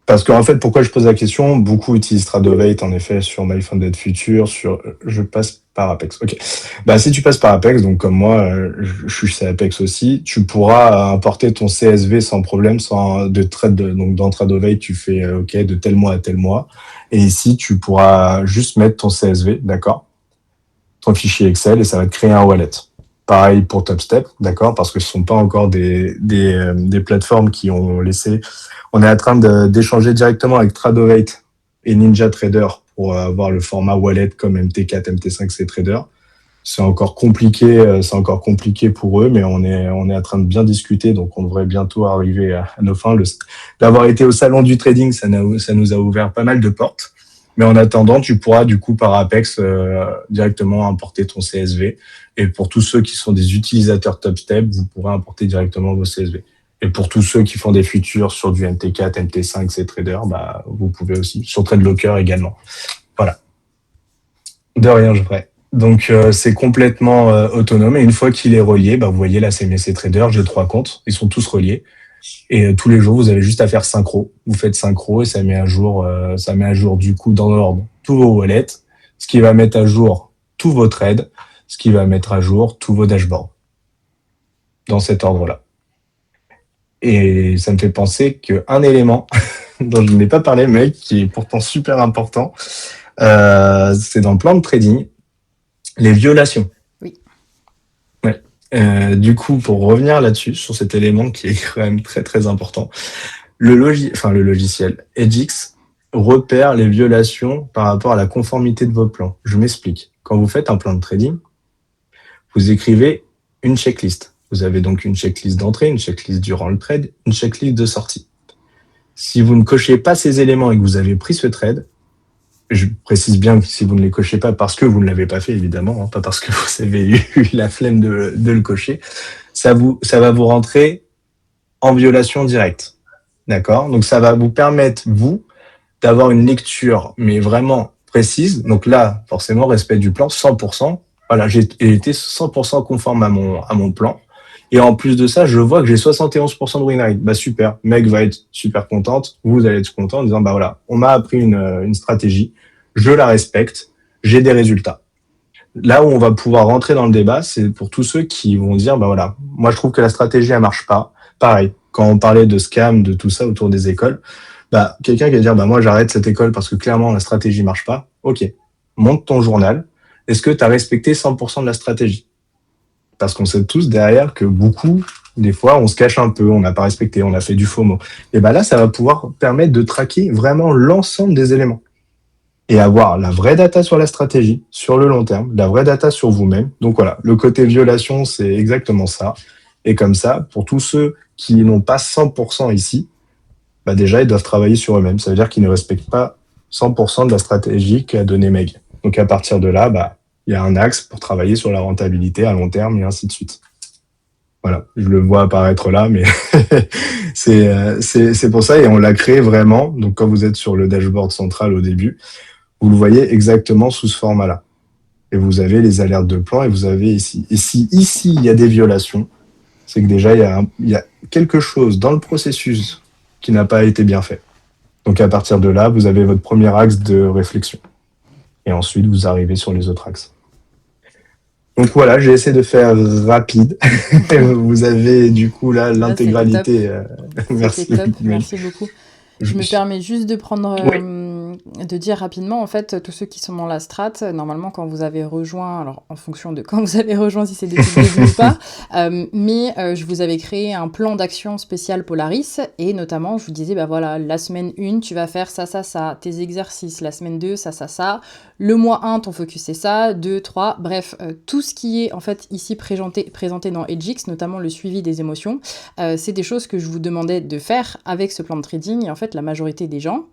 Parce qu'en fait, pourquoi je pose la question? Beaucoup utilisent Tradeovate, en effet, sur MyFunded Future, je passe par Apex. Ok. Si tu passes par Apex, donc comme moi, je suis chez Apex aussi, tu pourras importer ton CSV sans problème, donc dans Tradeovate, tu fais OK de tel mois à tel mois. Et ici, tu pourras juste mettre ton CSV, d'accord? Ton fichier Excel et ça va te créer un wallet. Pareil pour TopStep, d'accord? Parce que ce sont pas encore des plateformes qui ont laissé. On est en train d'échanger directement avec Tradeovate et NinjaTrader pour avoir le format wallet comme MT4, MT5, CTrader. C'est encore compliqué pour eux, mais on est en train de bien discuter, donc on devrait bientôt arriver à nos fins. D'avoir été au salon du trading, ça nous a ouvert pas mal de portes. Mais en attendant, tu pourras du coup par Apex directement importer ton CSV. Et pour tous ceux qui sont des utilisateurs TopStep, vous pourrez importer directement vos CSV. Et pour tous ceux qui font des futurs sur du MT4, MT5, CTrader, vous pouvez aussi. Sur TradeLocker également. Voilà. De rien, je ferai. Donc, c'est complètement autonome. Et une fois qu'il est relié, vous voyez là, c'est mes CTrader. J'ai 3 comptes. Ils sont tous reliés. Et tous les jours, vous avez juste à faire synchro. Vous faites synchro et ça met à jour du coup dans l'ordre tous vos wallets, ce qui va mettre à jour tous vos trades, ce qui va mettre à jour tous vos dashboards. Dans cet ordre-là. Et ça me fait penser qu'un élément dont je n'ai pas parlé, mais qui est pourtant super important. C'est dans le plan de trading, les violations. Oui. Ouais. Du coup, pour revenir là-dessus, sur cet élément qui est quand même très très important, le logiciel Edgix repère les violations par rapport à la conformité de vos plans. Je m'explique. Quand vous faites un plan de trading, vous écrivez une checklist. Vous avez donc une checklist d'entrée, une checklist durant le trade, une checklist de sortie. Si vous ne cochez pas ces éléments et que vous avez pris ce trade, je précise bien que si vous ne les cochez pas parce que vous ne l'avez pas fait, évidemment, hein, pas parce que vous avez eu la flemme de le cocher, ça va vous rentrer en violation directe. D'accord? Donc, ça va vous permettre, vous, d'avoir une lecture, mais vraiment précise. Donc là, forcément, respect du plan, 100%. Voilà, j'ai été 100% conforme à mon plan. Et en plus de ça, je vois que j'ai 71% de win rate. Bah super, Meg va être super contente, vous allez être content en disant bah voilà, on m'a appris une stratégie, je la respecte, j'ai des résultats. Là où on va pouvoir rentrer dans le débat, c'est pour tous ceux qui vont dire bah voilà, moi je trouve que la stratégie elle marche pas. Pareil, quand on parlait de scam, de tout ça autour des écoles, bah quelqu'un qui va dire bah moi j'arrête cette école parce que clairement la stratégie marche pas. OK. Monte ton journal. Est-ce que tu as respecté 100% de la stratégie? Parce qu'on sait tous derrière que beaucoup, des fois, on se cache un peu, on n'a pas respecté, on a fait du FOMO. Et ben là, ça va pouvoir permettre de traquer vraiment l'ensemble des éléments et avoir la vraie data sur la stratégie, sur le long terme, la vraie data sur vous-même. Donc voilà, le côté violation, c'est exactement ça. Et comme ça, pour tous ceux qui n'ont pas 100% ici, bah déjà, ils doivent travailler sur eux-mêmes. Ça veut dire qu'ils ne respectent pas 100% de la stratégie qu'a donnée Meg. Donc à partir de là, bah, il y a un axe pour travailler sur la rentabilité à long terme et ainsi de suite. Voilà, je le vois apparaître là, mais c'est pour ça et on l'a créé vraiment. Donc quand vous êtes sur le dashboard central au début, vous le voyez exactement sous ce format-là. Et vous avez les alertes de plan et vous avez ici. Et si ici il y a des violations, c'est que déjà il y a quelque chose dans le processus qui n'a pas été bien fait. Donc à partir de là, vous avez votre premier axe de réflexion. Et ensuite, vous arrivez sur les autres axes. Donc voilà, j'ai essayé de faire rapide. Vous avez du coup là l'intégralité. Merci. Merci beaucoup. Je me permets juste de prendre, de dire rapidement, en fait, tous ceux qui sont dans la strat, normalement, quand vous avez rejoint, alors en fonction de quand vous avez rejoint, si c'est depuis le début ou pas, mais je vous avais créé un plan d'action spécial Polaris, et notamment, je vous disais, bah voilà, la semaine 1, tu vas faire ça, tes exercices, la semaine 2, ça, le mois 1, ton focus c'est ça, 2, 3, bref, tout ce qui est, en fait, ici présenté dans Edgix, notamment le suivi des émotions, c'est des choses que je vous demandais de faire avec ce plan de trading, et en fait, la majorité des gens,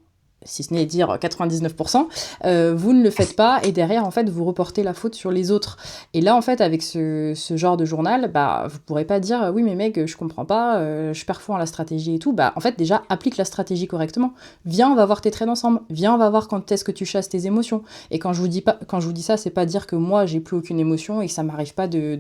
si ce n'est dire 99%, vous ne le faites pas et derrière, en fait, vous reportez la faute sur les autres. Et là, en fait, avec ce genre de journal, bah, vous pourrez pas dire « Oui, mais mec, je comprends pas, je perds fort la stratégie et tout. » Bah, en fait, déjà, applique la stratégie correctement. Viens, on va voir tes trades ensemble. Viens, on va voir quand est-ce que tu chasses tes émotions. Et quand je vous dis ça, c'est pas dire que moi, j'ai plus aucune émotion et que ça m'arrive pas de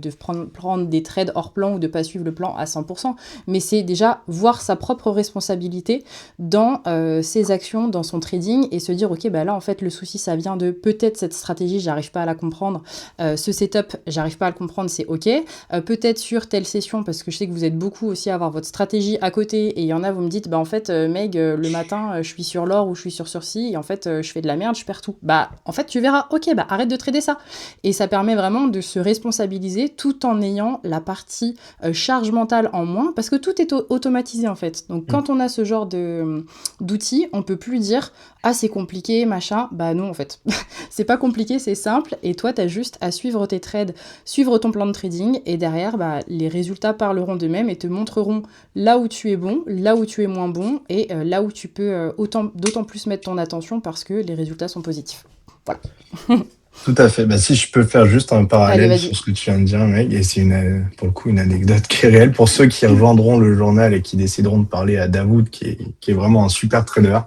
prendre des trades hors plan ou de pas suivre le plan à 100%. Mais c'est déjà voir sa propre responsabilité dans ses actions, dans son trading et se dire ok bah là en fait le souci ça vient de peut-être cette stratégie j'arrive pas à la comprendre, ce setup j'arrive pas à le comprendre, c'est ok, peut-être sur telle session parce que je sais que vous êtes beaucoup aussi à avoir votre stratégie à côté et il y en a vous me dites bah en fait Meg le matin je suis sur l'or ou je suis sur sursis et en fait je fais de la merde, je perds tout, bah en fait tu verras ok bah arrête de trader ça et ça permet vraiment de se responsabiliser tout en ayant la partie charge mentale en moins parce que tout est automatisé en fait, donc quand on a ce genre d'outils on peut plus dire ah c'est compliqué machin, bah non en fait c'est pas compliqué, c'est simple et toi t'as juste à suivre tes trades, suivre ton plan de trading et derrière bah les résultats parleront d'eux-mêmes et te montreront là où tu es bon, là où tu es moins bon et là où tu peux d'autant plus mettre ton attention parce que les résultats sont positifs. Voilà. Tout à fait. Bah, si je peux faire juste un parallèle Allez, sur ce que tu viens de dire, Meg, et c'est pour le coup une anecdote qui est réelle pour ceux qui rejoindront le journal et qui décideront de parler à Davoud, qui est vraiment un super trader.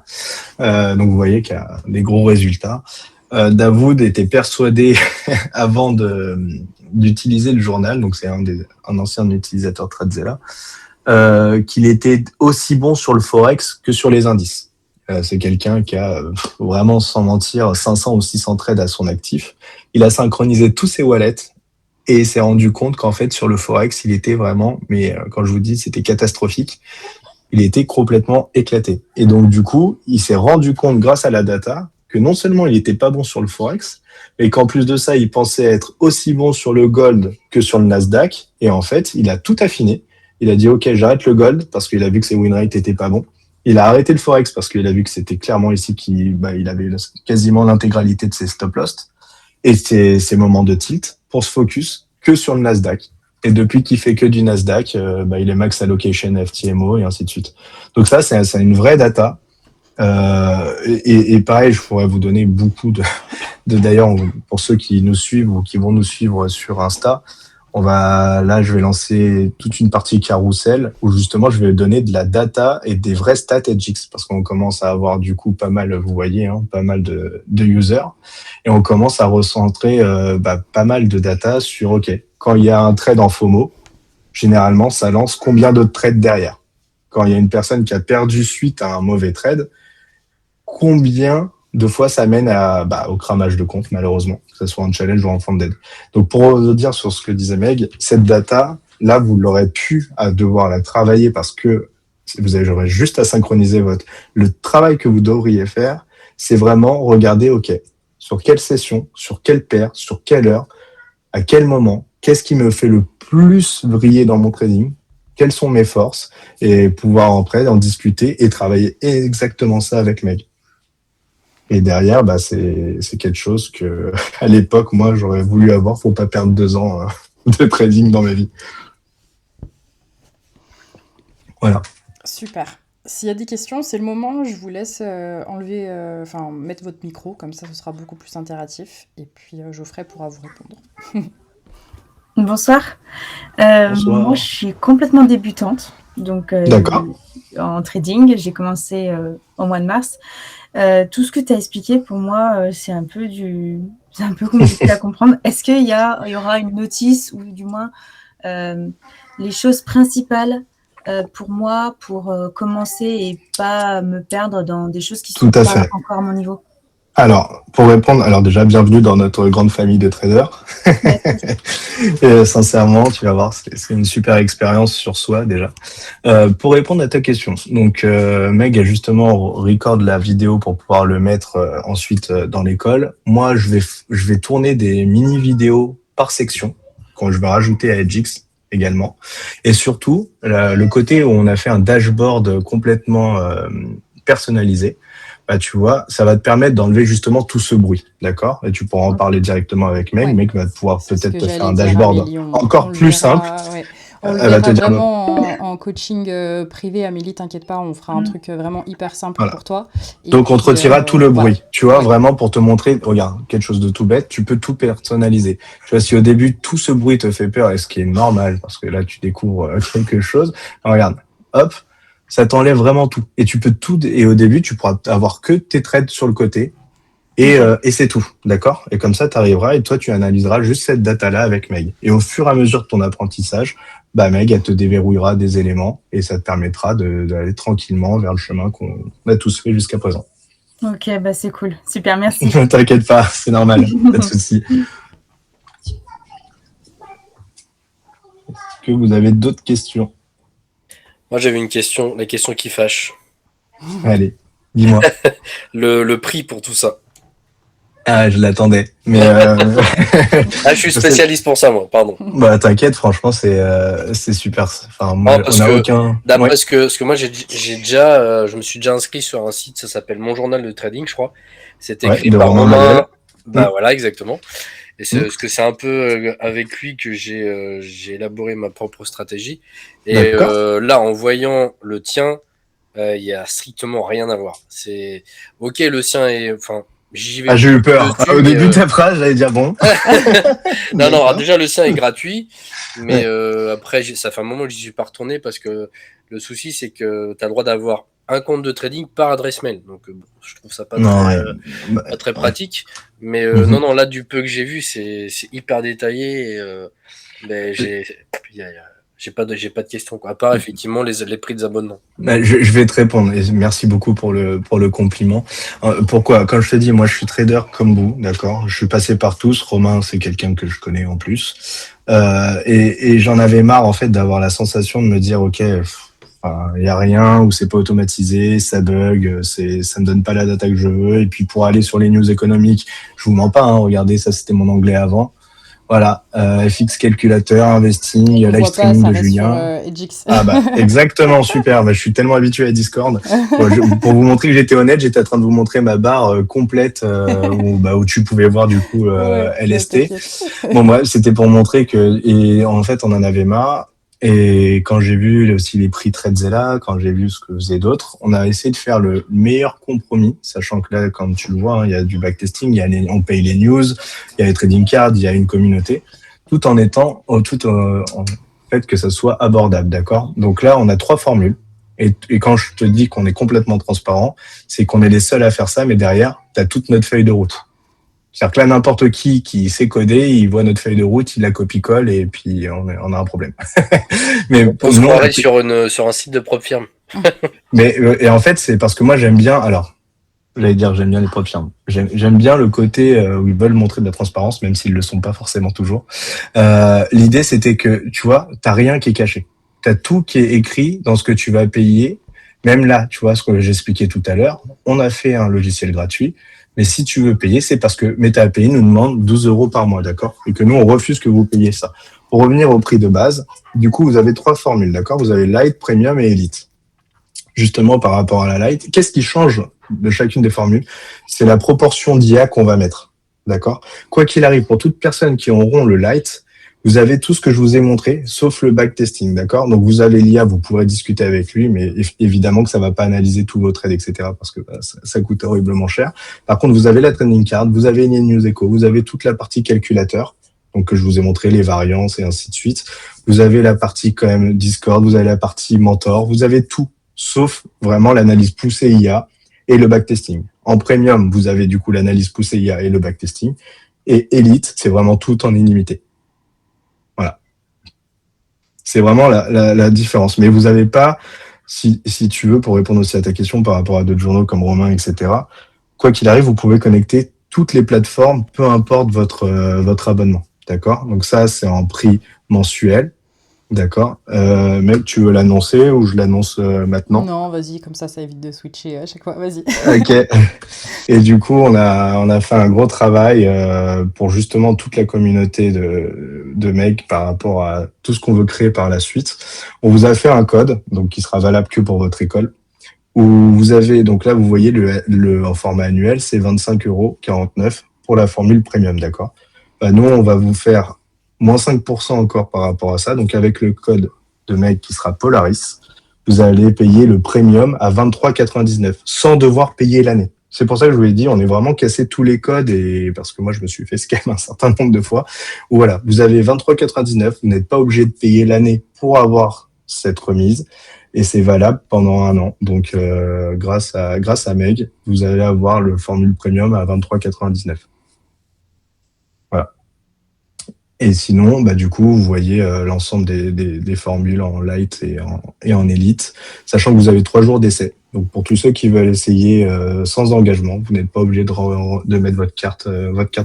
Donc vous voyez qu'il y a des gros résultats. Davoud était persuadé avant d'utiliser le journal, donc c'est un ancien utilisateur Tradzella, qu'il était aussi bon sur le forex que sur les indices. C'est quelqu'un qui a vraiment, sans mentir, 500 ou 600 trades à son actif. Il a synchronisé tous ses wallets et s'est rendu compte qu'en fait, sur le Forex, il était vraiment, mais quand je vous dis, c'était catastrophique. il était complètement éclaté. Et donc, du coup, il s'est rendu compte, grâce à la data, que non seulement il n'était pas bon sur le Forex, mais qu'en plus de ça, il pensait être aussi bon sur le Gold que sur le Nasdaq. Et en fait, il a tout affiné. Il a dit, OK, j'arrête le Gold parce qu'il a vu que ses win rates n'étaient pas bons. Il a arrêté le Forex parce qu'il a vu que c'était clairement ici qu'il avait quasiment l'intégralité de ses stop-loss et ses moments de tilt pour se focus que sur le Nasdaq. Et depuis qu'il fait que du Nasdaq, il est max allocation FTMO et ainsi de suite. Donc ça, c'est une vraie data. Et pareil, je pourrais vous donner beaucoup d'ailleurs, pour ceux qui nous suivent ou qui vont nous suivre sur Insta, je vais lancer toute une partie carrousel où justement je vais donner de la data et des vrais stats Edgix parce qu'on commence à avoir du coup pas mal, vous voyez, pas mal de users et on commence à recentrer pas mal de data sur OK, quand il y a un trade en FOMO, généralement ça lance combien d'autres trades derrière. Quand il y a une personne qui a perdu suite à un mauvais trade, combien de fois ça mène au cramage de compte, malheureusement, que ce soit en challenge ou en funded. Donc, pour revenir sur ce que disait Meg, cette data, là, vous l'aurez pu à devoir la travailler parce que vous aurez juste à synchroniser le travail que vous devriez faire, c'est vraiment regarder, OK, sur quelle session, sur quelle paire, sur quelle heure, à quel moment, qu'est-ce qui me fait le plus briller dans mon trading, quelles sont mes forces, et pouvoir après en discuter et travailler exactement ça avec Meg. Et derrière, c'est quelque chose que, à l'époque, moi, j'aurais voulu avoir pour pas perdre 2 ans de trading dans ma vie. Voilà. Super. S'il y a des questions, c'est le moment. Je vous laisse mettre votre micro, comme ça, ce sera beaucoup plus interactif. Et puis, Geoffrey pourra vous répondre. Bonsoir. Bonsoir. Moi, je suis complètement débutante. Donc, en trading, j'ai commencé au mois de mars. Tout ce que tu as expliqué, pour moi, c'est un peu compliqué à comprendre. Est-ce qu'il y aura une notice ou du moins les choses principales pour moi pour commencer et pas me perdre dans des choses qui sont pas encore à mon niveau? Alors, pour répondre, déjà, bienvenue dans notre grande famille de traders. Et, sincèrement, tu vas voir, c'est une super expérience sur soi, déjà. Pour répondre à ta question, donc, Meg a justement record la vidéo pour pouvoir le mettre ensuite dans l'école. Moi, je vais tourner des mini-vidéos par section, quand je vais rajouter à Edgix également. Et surtout, le côté où on a fait un dashboard complètement personnalisé, tu vois, ça va te permettre d'enlever justement tout ce bruit, d'accord? Et tu pourras en parler directement avec Meg. Meg va pouvoir peut-être te faire un dashboard encore plus simple. Ouais. On le verra vraiment en coaching privé, Amélie, t'inquiète pas, on fera un truc vraiment hyper simple pour toi. Et donc, on te retirera tout le bruit, tu vois, vraiment pour te montrer, regarde, quelque chose de tout bête, tu peux tout personnaliser. Tu vois, si au début, tout ce bruit te fait peur, et ce qui est normal, parce que là, tu découvres quelque chose, regarde, hop, ça t'enlève vraiment tout. Et tu peux tout, et au début, tu pourras avoir que tes trades sur le côté, et c'est tout, d'accord? Et comme ça, tu arriveras, et toi, tu analyseras juste cette data-là avec Meg. Et au fur et à mesure de ton apprentissage, Meg, elle te déverrouillera des éléments, et ça te permettra d'aller tranquillement vers le chemin qu'on a tous fait jusqu'à présent. Ok, c'est cool. Super, merci. T'inquiète pas, c'est normal, pas de souci. Est-ce que vous avez d'autres questions? Moi, j'avais une question, la question qui fâche. Allez, dis-moi. le prix pour tout ça. Ah, je l'attendais. Mais je suis spécialiste pour ça, moi, pardon. T'inquiète, franchement, c'est super. Enfin, moi, on a aucun. D'après ce que moi, je me suis déjà inscrit sur un site, ça s'appelle Mon Journal de Trading, je crois. C'est écrit par Romain. Voilà, exactement. Et c'est un peu avec lui que j'ai élaboré ma propre stratégie. Et là, en voyant le tien, il y a strictement rien à voir. C'est ok, le sien est, j'y vais. J'ai eu peur. Au début de ta phrase, j'allais dire bon. non, alors, déjà le sien est gratuit, mais après, ça fait un moment que j'y suis pas retourné parce que le souci, c'est que tu as le droit d'avoir un compte de trading par adresse mail. Donc, je trouve ça pas très pratique. Mais non, là, du peu que j'ai vu, c'est hyper détaillé. J'ai pas de questions, quoi. À part, effectivement, les prix des abonnements. Je vais te répondre. Et merci beaucoup pour le compliment. Pourquoi? Quand je te dis, moi, je suis trader comme vous, d'accord? Je suis passé par tous. Romain, c'est quelqu'un que je connais en plus. Et j'en avais marre, en fait, d'avoir la sensation de me dire, OK, Il n'y a rien où c'est pas automatisé, ça bug, ça me donne pas la data que je veux. Et puis pour aller sur les news économiques, je vous mens pas, hein, regardez, ça c'était mon anglais avant. Voilà, FX calculateur, investing, live streaming de Julien. Ah bah exactement, super. Bah, je suis tellement habitué à Discord. Pour vous montrer que j'étais honnête, j'étais en train de vous montrer ma barre complète où tu pouvais voir du coup LST. Bon bref, c'était pour montrer que et en fait on en avait marre. Et quand j'ai vu aussi les prix Tradzella, quand j'ai vu ce que faisaient d'autres, on a essayé de faire le meilleur compromis, sachant que là, comme tu le vois, hein, il y a du backtesting, on paye les news, il y a les trading cards, il y a une communauté, tout en fait que ça soit abordable, d'accord? Donc là, on a 3 formules. Et quand je te dis qu'on est complètement transparent, c'est qu'on est les seuls à faire ça, mais derrière, tu as toute notre feuille de route. C'est-à-dire que là, n'importe qui sait coder, il voit notre feuille de route, il la copie-colle et puis on a un problème. Mais on se croirait sur un site de propre firme. Et en fait, c'est parce que moi, j'aime bien les propres firmes. J'aime bien le côté où ils veulent montrer de la transparence, même s'ils le sont pas forcément toujours. L'idée, c'était que, tu vois, t'as rien qui est caché. T'as tout qui est écrit dans ce que tu vas payer. Même là, tu vois, ce que j'expliquais tout à l'heure, on a fait un logiciel gratuit. Mais si tu veux payer, c'est parce que MetaAPI nous demande 12 € par mois, d'accord? Et que nous, on refuse que vous payiez ça. Pour revenir au prix de base, du coup, vous avez 3 formules, d'accord? Vous avez Light, Premium et Elite. Justement, par rapport à la Light, qu'est-ce qui change de chacune des formules? C'est la proportion d'IA qu'on va mettre, d'accord? Quoi qu'il arrive, pour toute personne qui auront le Light, vous avez tout ce que je vous ai montré, sauf le backtesting, d'accord? Donc, vous avez l'IA, vous pourrez discuter avec lui, mais évidemment que ça va pas analyser tous vos trades, etc., parce que ça coûte horriblement cher. Par contre, vous avez la trading card, vous avez une news echo, vous avez toute la partie calculateur, donc que je vous ai montré, les variances et ainsi de suite. Vous avez la partie quand même Discord, vous avez la partie mentor, vous avez tout, sauf vraiment l'analyse poussée IA et le backtesting. En premium, vous avez du coup l'analyse poussée IA et le backtesting. Et Elite, c'est vraiment tout en illimité. Voilà. C'est vraiment la différence. Mais vous n'avez pas, si tu veux, pour répondre aussi à ta question par rapport à d'autres journaux comme Romain, etc., quoi qu'il arrive, vous pouvez connecter toutes les plateformes, peu importe votre abonnement. D'accord? Donc ça, c'est en prix mensuel. D'accord. Même tu veux l'annoncer ou je l'annonce maintenant? Non, vas-y, comme ça évite de switcher à chaque fois. Vas-y. Ok. Et du coup, on a fait un gros travail pour justement toute la communauté de mecs par rapport à tout ce qu'on veut créer par la suite. On vous a fait un code, donc qui sera valable que pour votre école, où vous avez, donc là, vous voyez le en format annuel, c'est 25,49 € pour la formule premium, d'accord? Nous, on va vous faire moins 5% encore par rapport à ça. Donc, avec le code de mec qui sera Polaris, vous allez payer le premium à 23,99 € sans devoir payer l'année. C'est pour ça que je vous l'ai dit, on est vraiment cassé tous les codes et parce que moi, je me suis fait scam un certain nombre de fois. Où voilà, vous avez 23,99 €, vous n'êtes pas obligé de payer l'année pour avoir cette remise et c'est valable pendant 1 an. Donc, grâce à Meg, vous allez avoir le formule premium à 23,99 €. Voilà. Et sinon, du coup, vous voyez l'ensemble des formules en light et en élite, sachant que vous avez 3 jours d'essai. Donc, pour tous ceux qui veulent essayer sans engagement, vous n'êtes pas obligé de mettre votre carte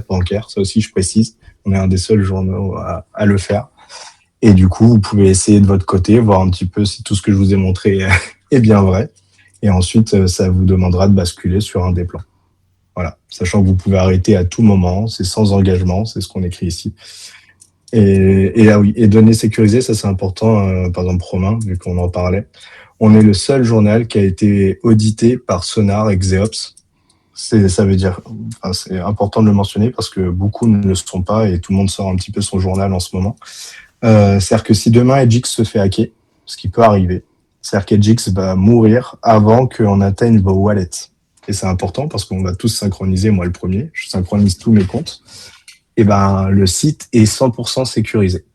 bancaire. Ça aussi, je précise, on est un des seuls journaux à le faire. Et du coup, vous pouvez essayer de votre côté, voir un petit peu si tout ce que je vous ai montré est bien vrai. Et ensuite, ça vous demandera de basculer sur un des plans. Voilà, sachant que vous pouvez arrêter à tout moment, c'est sans engagement, c'est ce qu'on écrit ici. Et données sécurisées, ça c'est important, par exemple Romain, vu qu'on en parlait. On est le seul journal qui a été audité par Sonar et Xeops. Ça veut dire, c'est important de le mentionner parce que beaucoup ne le sont pas et tout le monde sort un petit peu son journal en ce moment. C'est-à-dire que si demain Edgix se fait hacker, ce qui peut arriver, c'est-à-dire qu'Edgix va mourir avant qu'on atteigne vos wallets. Et c'est important parce qu'on va tous synchroniser, moi le premier, je synchronise tous mes comptes. Et le site est 100% sécurisé.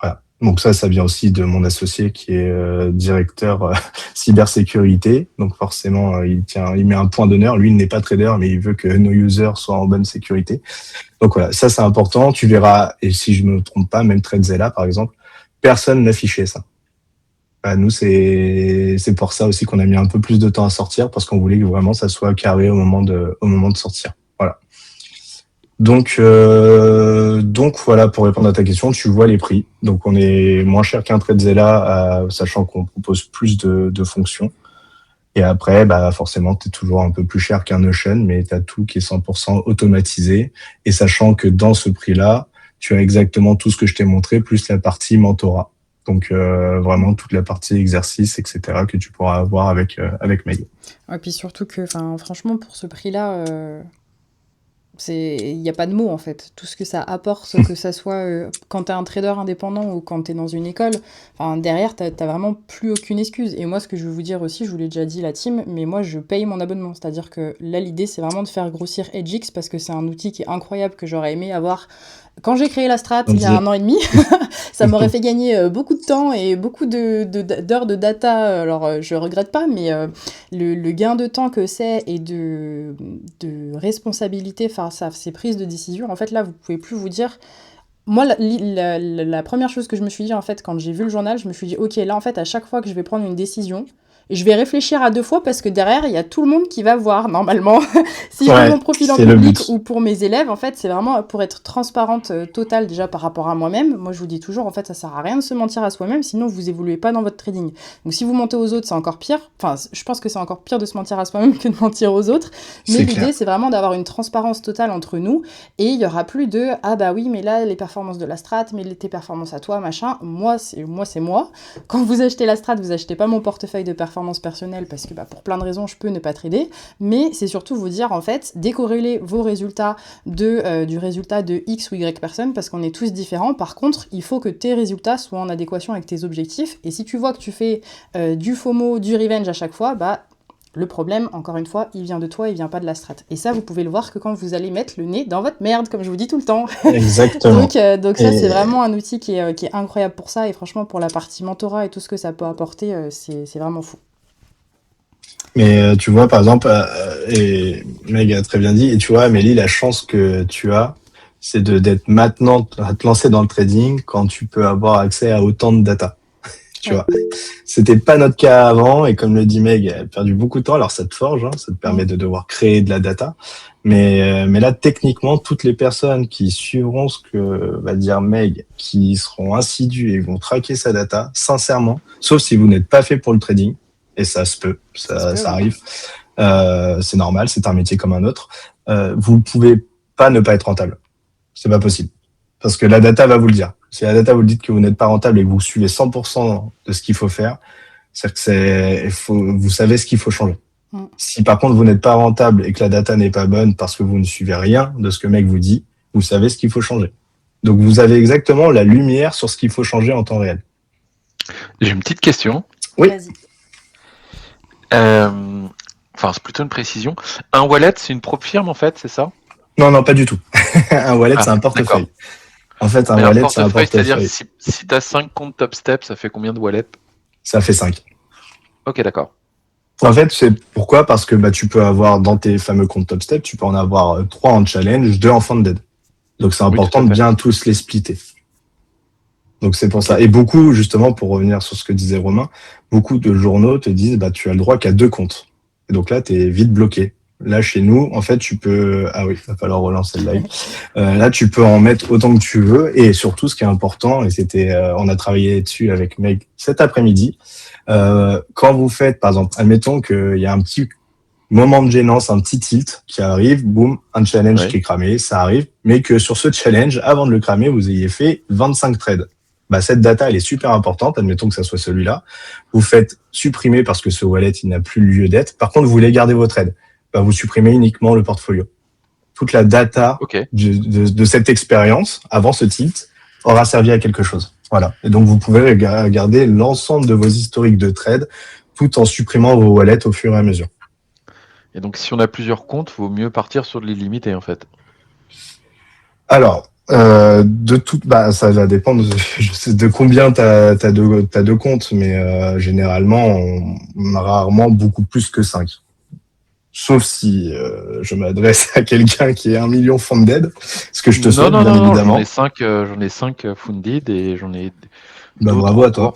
Voilà. Donc ça vient aussi de mon associé qui est directeur cybersécurité. Donc forcément, il met un point d'honneur. Lui, il n'est pas trader, mais il veut que nos users soient en bonne sécurité. Donc voilà, ça c'est important. Tu verras, et si je me trompe pas, même Tradzella par exemple, personne n'affichait ça. Nous, c'est pour ça aussi qu'on a mis un peu plus de temps à sortir parce qu'on voulait que vraiment ça soit carré au moment de sortir. Voilà. Donc voilà, pour répondre à ta question, tu vois les prix. Donc on est moins cher qu'un TradeZilla, sachant qu'on propose plus de fonctions. Et après, forcément, tu es toujours un peu plus cher qu'un Notion, mais tu as tout qui est 100% automatisé. Et sachant que dans ce prix-là, tu as exactement tout ce que je t'ai montré, plus la partie mentorat. Donc vraiment toute la partie exercice, etc., que tu pourras avoir avec Meg. Et puis surtout que, franchement, pour ce prix-là... il n'y a pas de mots en fait. Tout ce que ça apporte, que ça soit quand tu es un trader indépendant ou quand tu es dans une école, derrière, tu n'as vraiment plus aucune excuse. Et moi, ce que je veux vous dire aussi, je vous l'ai déjà dit la team, mais moi, je paye mon abonnement. C'est-à-dire que là, l'idée, c'est vraiment de faire grossir Edgix parce que c'est un outil qui est incroyable que j'aurais aimé avoir quand j'ai créé la strat il y a 1 an et demi. Ça m'aurait fait gagner beaucoup de temps et beaucoup d'heures de data. Alors, je regrette pas, mais le gain de temps que c'est et de responsabilité face à ces prises de décision, en fait, là, vous pouvez plus vous dire... Moi, la première chose que je me suis dit, en fait, quand j'ai vu le journal, je me suis dit, OK, là, en fait, à chaque fois que je vais prendre une décision, je vais réfléchir à 2 fois parce que derrière, il y a tout le monde qui va voir, normalement. Si je mets mon profil en public ou pour mes élèves, en fait, c'est vraiment pour être transparente totale déjà par rapport à moi-même. Moi, je vous dis toujours, en fait, ça sert à rien de se mentir à soi-même, sinon vous évoluez pas dans votre trading. Donc, si vous mentez aux autres, c'est encore pire. Enfin, je pense que c'est encore pire de se mentir à soi-même que de mentir aux autres. Mais l'idée, c'est vraiment d'avoir une transparence totale entre nous et il y aura plus de « Ah bah oui, mais là, les performances de la strat, mais tes performances à toi, machin. » Moi, c'est moi. Quand vous achetez la strat, vous achetez pas mon portefeuille de performance personnelle parce que pour plein de raisons je peux ne pas trader, mais c'est surtout vous dire en fait décorréler vos résultats du résultat de X ou Y personne parce qu'on est tous différents. Par contre, il faut que tes résultats soient en adéquation avec tes objectifs et si tu vois que tu fais du FOMO, du revenge à chaque fois, le problème, encore une fois, il vient de toi, il vient pas de la strat. Et ça, vous pouvez le voir que quand vous allez mettre le nez dans votre merde, comme je vous dis tout le temps. Exactement. donc ça, c'est vraiment un outil qui est incroyable pour ça. Et franchement, pour la partie mentorat et tout ce que ça peut apporter, c'est vraiment fou. Mais tu vois, par exemple, et Meg a très bien dit, et tu vois, Amélie, la chance que tu as, c'est d'être maintenant à te lancer dans le trading quand tu peux avoir accès à autant de data. Tu vois, c'était pas notre cas avant, et comme le dit Meg, elle a perdu beaucoup de temps. Alors ça te forge, ça te permet de devoir créer de la data, mais là techniquement, toutes les personnes qui suivront ce que va dire Meg, qui seront assidus et vont traquer sa data, sincèrement, sauf si vous n'êtes pas fait pour le trading, et ça se peut, ça arrive, c'est normal, c'est un métier comme un autre. Vous pouvez pas ne pas être rentable, c'est pas possible. Parce que la data va vous le dire. Si la data vous le dit que vous n'êtes pas rentable et que vous suivez 100% de ce qu'il faut faire, c'est-à-dire que vous savez ce qu'il faut changer. Si par contre vous n'êtes pas rentable et que la data n'est pas bonne parce que vous ne suivez rien de ce que Meg vous dit, vous savez ce qu'il faut changer. Donc vous avez exactement la lumière sur ce qu'il faut changer en temps réel. J'ai une petite question. Oui. Vas-y. Enfin, c'est plutôt une précision. Un wallet, c'est une propre firme en fait, c'est ça ? Non, pas du tout. Un wallet, c'est un portefeuille. D'accord. En fait, un wallet, c'est un portefeuille. C'est-à-dire, si tu as 5 comptes TopStep, ça fait combien de wallets ? Ça fait 5. Ok, d'accord. En fait, c'est pourquoi ? Parce que tu peux avoir dans tes fameux comptes TopStep, tu peux en avoir 3 en challenge, 2 en funded. Donc, c'est important de bien tous les splitter. Donc, c'est pour ça. Et beaucoup, justement, pour revenir sur ce que disait Romain, beaucoup de journaux te disent, tu as le droit qu'à 2 comptes. Et donc là, tu es vite bloqué. Là, chez nous, en fait, tu peux... Ah oui, il va falloir relancer le live. Là, tu peux en mettre autant que tu veux. Et surtout, ce qui est important, et c'était, on a travaillé dessus avec Meg cet après-midi, quand vous faites, par exemple, admettons qu'il y a un petit moment de gênance, un petit tilt qui arrive, boum, un challenge qui est cramé, ça arrive, mais que sur ce challenge, avant de le cramer, vous ayez fait 25 trades. Cette data, elle est super importante, admettons que ça soit celui-là. Vous faites supprimer parce que ce wallet, il n'a plus lieu d'être. Par contre, vous voulez garder vos trades. Vous supprimez uniquement le portfolio. Toute la data de cette expérience, avant ce tilt, aura servi à quelque chose. Voilà. Et donc, vous pouvez regarder l'ensemble de vos historiques de trade tout en supprimant vos wallets au fur et à mesure. Et donc, si on a plusieurs comptes, il vaut mieux partir sur de l'illimité, en fait. Alors, de tout, ça va dépendre de combien t'as deux comptes, mais généralement, on a rarement beaucoup plus que 5. Sauf si je m'adresse à quelqu'un qui est 1 million funded, ce que je te souhaite, bien évidemment. J'en ai 5 funded et j'en ai. Bravo à toi.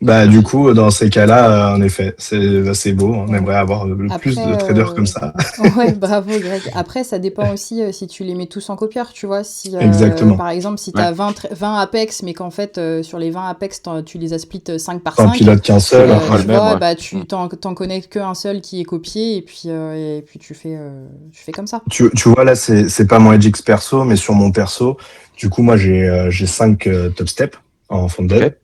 Bah, du coup, dans ces cas-là, en effet, c'est beau. On aimerait avoir plus de traders comme ça. Ouais, bravo Greg. Après, ça dépend aussi si tu les mets tous en copieur, tu vois. Si, Exactement. par exemple, si tu as 20 Apex, mais qu'en fait, sur les 20 Apex, tu les as split 5 par 5. T'en pilotes qu'un seul. Tu vois, bah, tu t'en connectes qu'un seul qui est copié, et puis tu fais comme ça. Tu vois, là, c'est pas mon Edge perso, mais sur mon perso, du coup, moi, j'ai 5 top step en fond de dead.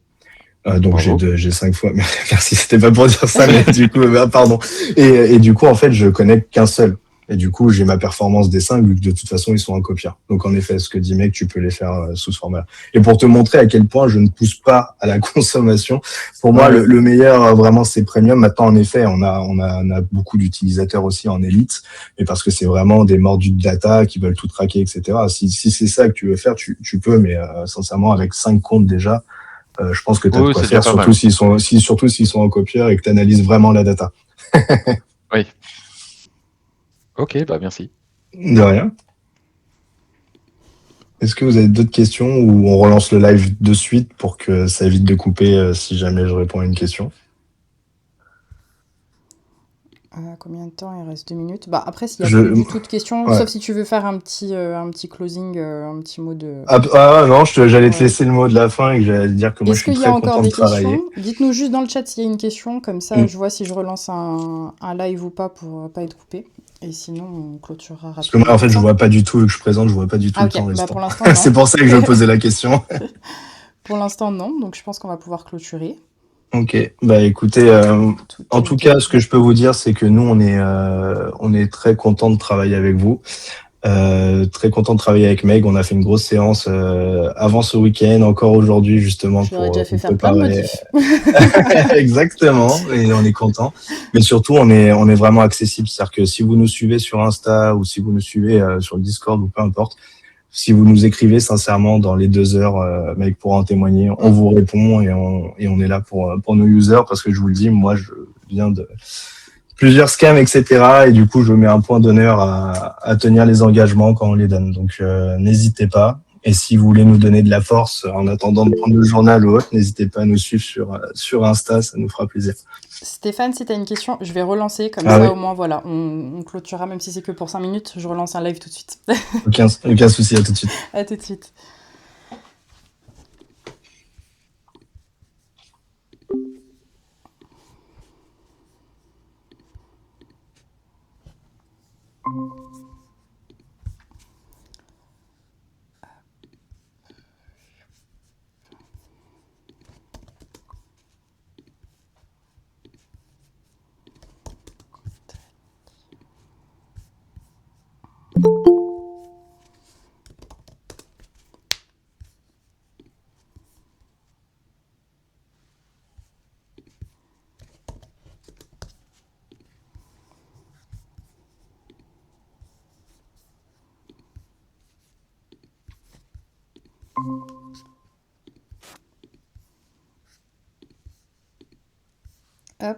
Donc j'ai 5 fois. Merci, c'était pas pour dire ça, mais du coup, pardon. Et du coup, en fait, je connecte qu'un seul. Et du coup, j'ai ma performance des 5, vu que de toute façon, ils sont en copieur. Donc, en effet, ce que dit mec, tu peux les faire sous ce format-là. Et pour te montrer à quel point je ne pousse pas à la consommation, pour moi, le meilleur, vraiment, c'est Premium. Maintenant, en effet, on a beaucoup d'utilisateurs aussi en élite, mais parce que c'est vraiment des mordus de data qui veulent tout traquer, etc. Si c'est ça que tu veux faire, tu peux, mais sincèrement, avec 5 comptes déjà, je pense que tu as de quoi faire, surtout s'ils sont en copieur et que tu analyses vraiment la data. Oui. Ok, bah merci. De rien. Est-ce que vous avez d'autres questions ou on relance le live de suite pour que ça évite de couper si jamais je réponds à une question? Combien de temps? Il reste 2 minutes. Bah, après, s'il y a plus du tout de questions, sauf si tu veux faire un petit closing, un petit mot de... non, j'allais te laisser le mot de la fin et que j'allais te dire que moi je suis très content de travailler. Dites-nous juste dans le chat s'il y a une question, comme ça je vois si je relance un live ou pas pour pas être coupé. Et sinon, on clôturera rapidement. Parce que moi, en fait, je vois pas du tout, vu que je présente, je vois pas du tout le temps. Bah, pour l'instant, c'est pour ça que je posais la question. Pour l'instant, non. Donc, je pense qu'on va pouvoir clôturer. Ok, bah écoutez, en tout cas, ce que je peux vous dire, c'est que nous, on est très content de travailler avec vous, très content de travailler avec Meg. On a fait une grosse séance avant ce week-end, encore aujourd'hui justement je pour déjà fait faire plein de modifs. Exactement, et on est content. Mais surtout, on est vraiment accessible, c'est-à-dire que si vous nous suivez sur Insta ou si vous nous suivez sur le Discord ou peu importe. Si vous nous écrivez sincèrement dans les 2 heures, mec pourra en témoigner, on vous répond et on est là pour nos users parce que je vous le dis, moi je viens de plusieurs scams, etc. Et du coup, je mets un point d'honneur à tenir les engagements quand on les donne. Donc n'hésitez pas. Et si vous voulez nous donner de la force en attendant de prendre le journal ou autre, n'hésitez pas à nous suivre sur Insta, ça nous fera plaisir. Stéphane, si tu as une question, je vais relancer, comme ça au moins, voilà, on clôturera, même si c'est que pour 5 minutes, je relance un live tout de suite. Aucun souci, à tout de suite. À tout de suite. Hop.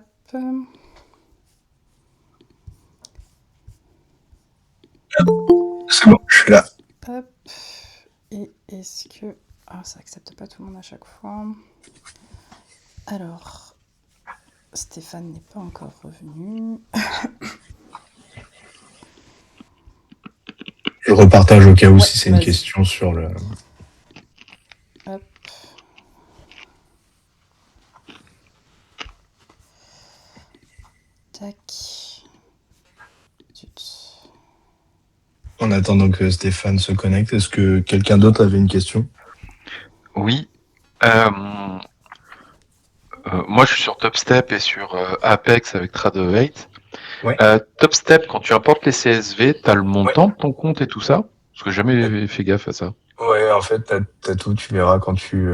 C'est bon, je suis là. Hop. Et est-ce que... Ah, ça accepte pas tout le monde à chaque fois. Alors, Stéphane n'est pas encore revenu. Je repartage au cas où si c'est une question sur le... Hop. Tac. En attendant que Stéphane se connecte, est-ce que quelqu'un d'autre avait une question? Oui. Moi, je suis sur TopStep et sur Apex avec Trade8. Ouais. TopStep, quand tu importes les CSV, tu as le montant de ton compte et tout ça? Parce que j'ai jamais fait gaffe à ça. Ouais, en fait, t'as tout. Tu verras quand tu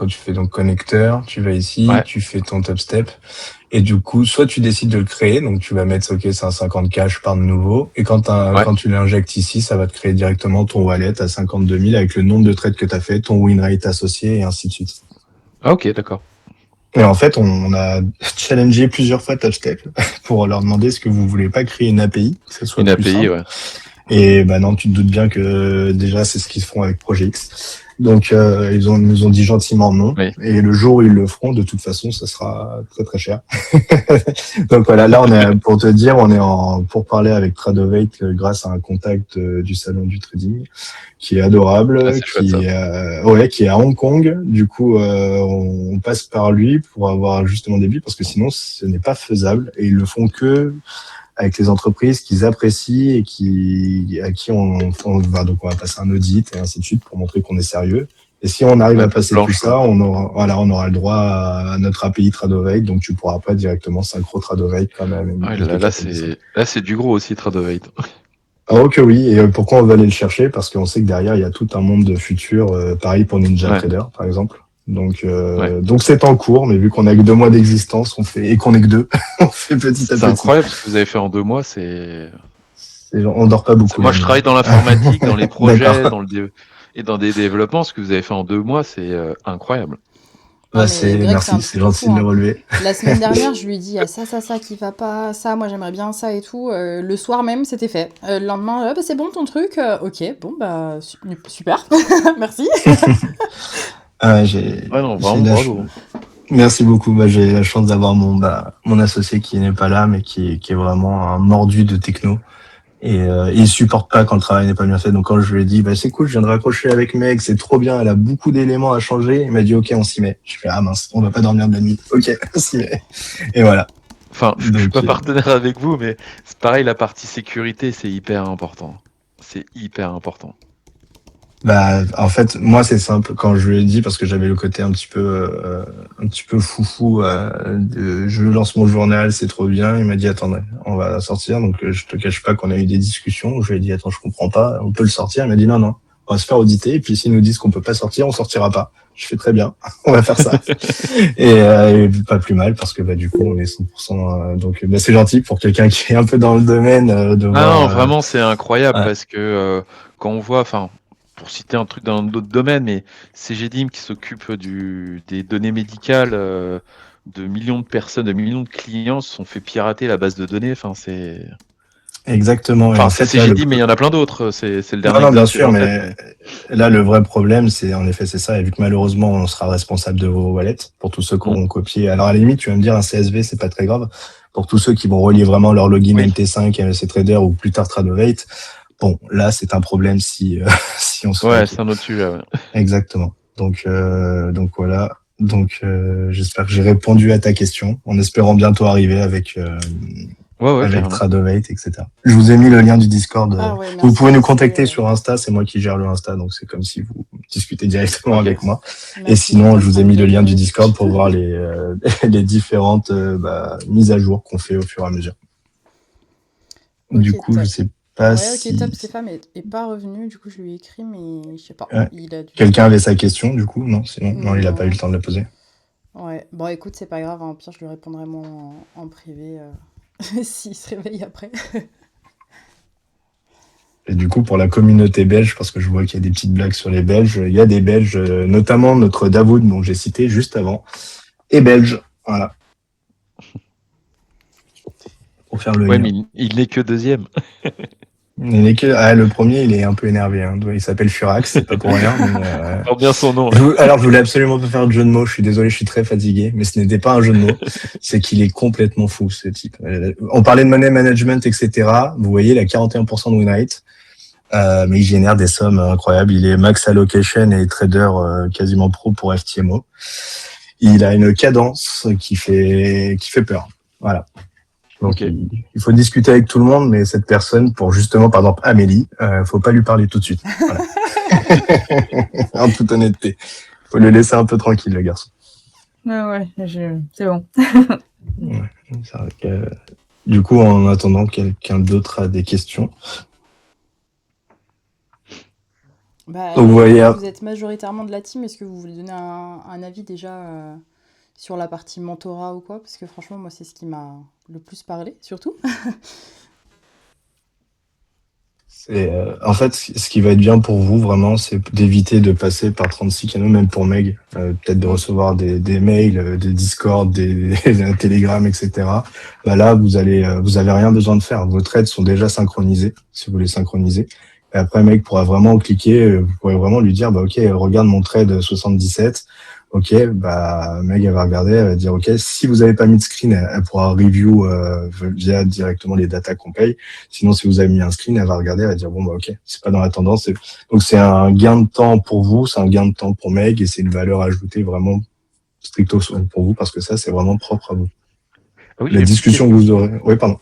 fais donc connecteur, tu vas ici, tu fais ton TopStep. Et du coup, soit tu décides de le créer, donc tu vas mettre, ok, c'est un 50 cash par de nouveau. Et quand tu l'injectes ici, ça va te créer directement ton wallet à 52 000 avec le nombre de trades que tu as fait, ton win rate associé et ainsi de suite. Ah, ok, d'accord. Et en fait, on a challengé plusieurs fois TouchStep pour leur demander est-ce que vous voulez pas créer une API, que ce soit une plus API, simple. Et bah non, tu te doutes bien que déjà c'est ce qu'ils font avec ProjetX. Donc, nous ont dit gentiment non. Oui. Et le jour où ils le feront, de toute façon, ça sera très très cher. Donc voilà, là, pour te dire, on est pour parler avec Tradovate grâce à un contact du salon du trading qui est adorable, qui est à Hong Kong. Du coup, on passe par lui pour avoir justement des billes parce que sinon, ce n'est pas faisable. Et ils le font que avec les entreprises qu'ils apprécient et à qui on va passer un audit et ainsi de suite pour montrer qu'on est sérieux. Et si on arrive à passer tout ça, on aura le droit à notre API Tradovate, donc tu pourras pas directement synchro Tradovate quand même. Là, c'est du gros aussi Tradovate. Ah ok oui, et pourquoi on va aller le chercher? Parce qu'on sait que derrière, il y a tout un monde de futurs, pareil pour Ninja Trader, par exemple. Donc c'est en cours, mais vu qu'on a que 2 mois d'existence, et qu'on est que 2, on fait petit à petit. C'est incroyable ce que vous avez fait en 2 mois, on dort pas beaucoup. Moi, je travaille dans l'informatique, dans les projets, et dans des développements. Ce que vous avez fait en 2 mois, c'est incroyable. Merci, c'est gentil de le relever. La semaine dernière, je lui ai dit ça qui va pas, ça, moi j'aimerais bien ça et tout. Le soir même, c'était fait. Le lendemain, c'est bon ton truc. Ok, bon bah super, merci. Vraiment bravo. Merci beaucoup. J'ai la chance d'avoir mon associé qui n'est pas là, mais qui est vraiment un mordu de techno. Et il supporte pas quand le travail n'est pas bien fait. Donc quand je lui ai dit, c'est cool, je viens de raccrocher avec Meg, c'est trop bien, elle a beaucoup d'éléments à changer. Il m'a dit, ok, on s'y met. Je fais, mince, on va pas dormir de la nuit. Ok, on s'y met. Et voilà. Enfin, je suis pas partenaire avec vous, mais c'est pareil, la partie sécurité, c'est hyper important. C'est hyper important. En fait, moi, c'est simple. Quand je lui ai dit, parce que j'avais le côté un petit peu foufou, je lance mon journal, c'est trop bien. Il m'a dit, attendez, on va sortir. Donc, je te cache pas qu'on a eu des discussions. Je lui ai dit, attends, je comprends pas, on peut le sortir. Il m'a dit, non, on va se faire auditer. Et puis, s'ils nous disent qu'on peut pas sortir, on sortira pas. Je fais très bien, on va faire ça. et pas plus mal, parce que du coup, on est 100%. Donc, c'est gentil pour quelqu'un qui est un peu dans le domaine. Non, vraiment, c'est incroyable parce que quand on voit, pour citer un truc dans d'autres domaines, mais CGDIM qui s'occupe des données médicales de millions de personnes, de millions de clients se sont fait pirater la base de données. C'est exactement. C'est CGDIM, mais il y en a plein d'autres. C'est le dernier. Non, bien sûr, mais là, le vrai problème, c'est ça. Et vu que malheureusement, on sera responsable de vos wallets pour tous ceux qui auront copié. Alors à la limite, tu vas me dire un CSV, c'est pas très grave. Pour tous ceux qui vont relier vraiment leur login MT5, MSC Trader ou plus tard Tradovate. Bon, là, c'est un problème si on se. Ouais, c'est un autre sujet. Ouais. Exactement. Donc voilà. Donc, j'espère que j'ai répondu à ta question, en espérant bientôt arriver avec Tradovate, etc. Je vous ai mis le lien du Discord. Vous pouvez nous contacter sur Insta, c'est moi qui gère le Insta, donc c'est comme si vous discutez directement avec moi. Merci. Et sinon, je vous ai mis le lien du Discord pour voir les différentes mises à jour qu'on fait au fur et à mesure. Du coup, je sais pas si... top, Stéphane est pas revenu, du coup je lui ai écrit, mais je sais pas. Quelqu'un avait sa question, du coup? Non, sinon, non, il a pas eu le temps de la poser. Ouais, bon écoute, c'est pas grave, au pire je lui répondrai moi en privé s'il se réveille après. Et du coup, pour la communauté belge, parce que je vois qu'il y a des petites blagues sur les Belges, il y a des Belges, notamment notre Davoud, dont j'ai cité juste avant, est belge. Voilà. Pour faire le lien. Mais il n'est que deuxième. Le premier, il est un peu énervé. Il s'appelle Furax, c'est pas pour rien. Porte bien son nom. Je voulais absolument pas faire de jeu de mots. Je suis désolé, je suis très fatigué, mais ce n'était pas un jeu de mots. C'est qu'il est complètement fou, ce type. On parlait de money management, etc. Vous voyez, il a 41% de win rate, mais il génère des sommes incroyables. Il est max allocation et trader quasiment pro pour FTMO. Il a une cadence qui fait peur. Voilà. Donc, il faut discuter avec tout le monde, mais cette personne, pour justement, par exemple, Amélie, faut pas lui parler tout de suite. Voilà. En toute honnêteté. Faut le laisser un peu tranquille, le garçon. C'est bon. C'est vrai que... Du coup, en attendant, quelqu'un d'autre a des questions. Vous êtes majoritairement de la team. Est-ce que vous voulez donner un avis déjà sur la partie mentorat ou quoi? Parce que franchement, moi, c'est ce qui m'a le plus parlé, surtout. En fait, ce qui va être bien pour vous, vraiment, c'est d'éviter de passer par 36 canaux, même pour Meg. Peut-être de recevoir des mails, des Discord, des Telegram, etc. Là, vous avez rien besoin de faire. Vos trades sont déjà synchronisés, si vous les synchronisez. Et après, Meg pourra vraiment cliquer, vous pourrez vraiment lui dire, bah, OK, regarde mon trade 77. OK, bah, Meg, elle va regarder, elle va dire, OK, si vous n'avez pas mis de screen, elle pourra review via directement les datas qu'on paye. Sinon, si vous avez mis un screen, elle va regarder, elle va dire, bon, bah, OK, c'est pas dans la tendance. Donc, c'est un gain de temps pour vous, c'est un gain de temps pour Meg, et c'est une valeur ajoutée vraiment stricto pour vous, parce que ça, c'est vraiment propre à vous. Ah oui, la discussion que vous aurez. Oui, pardon.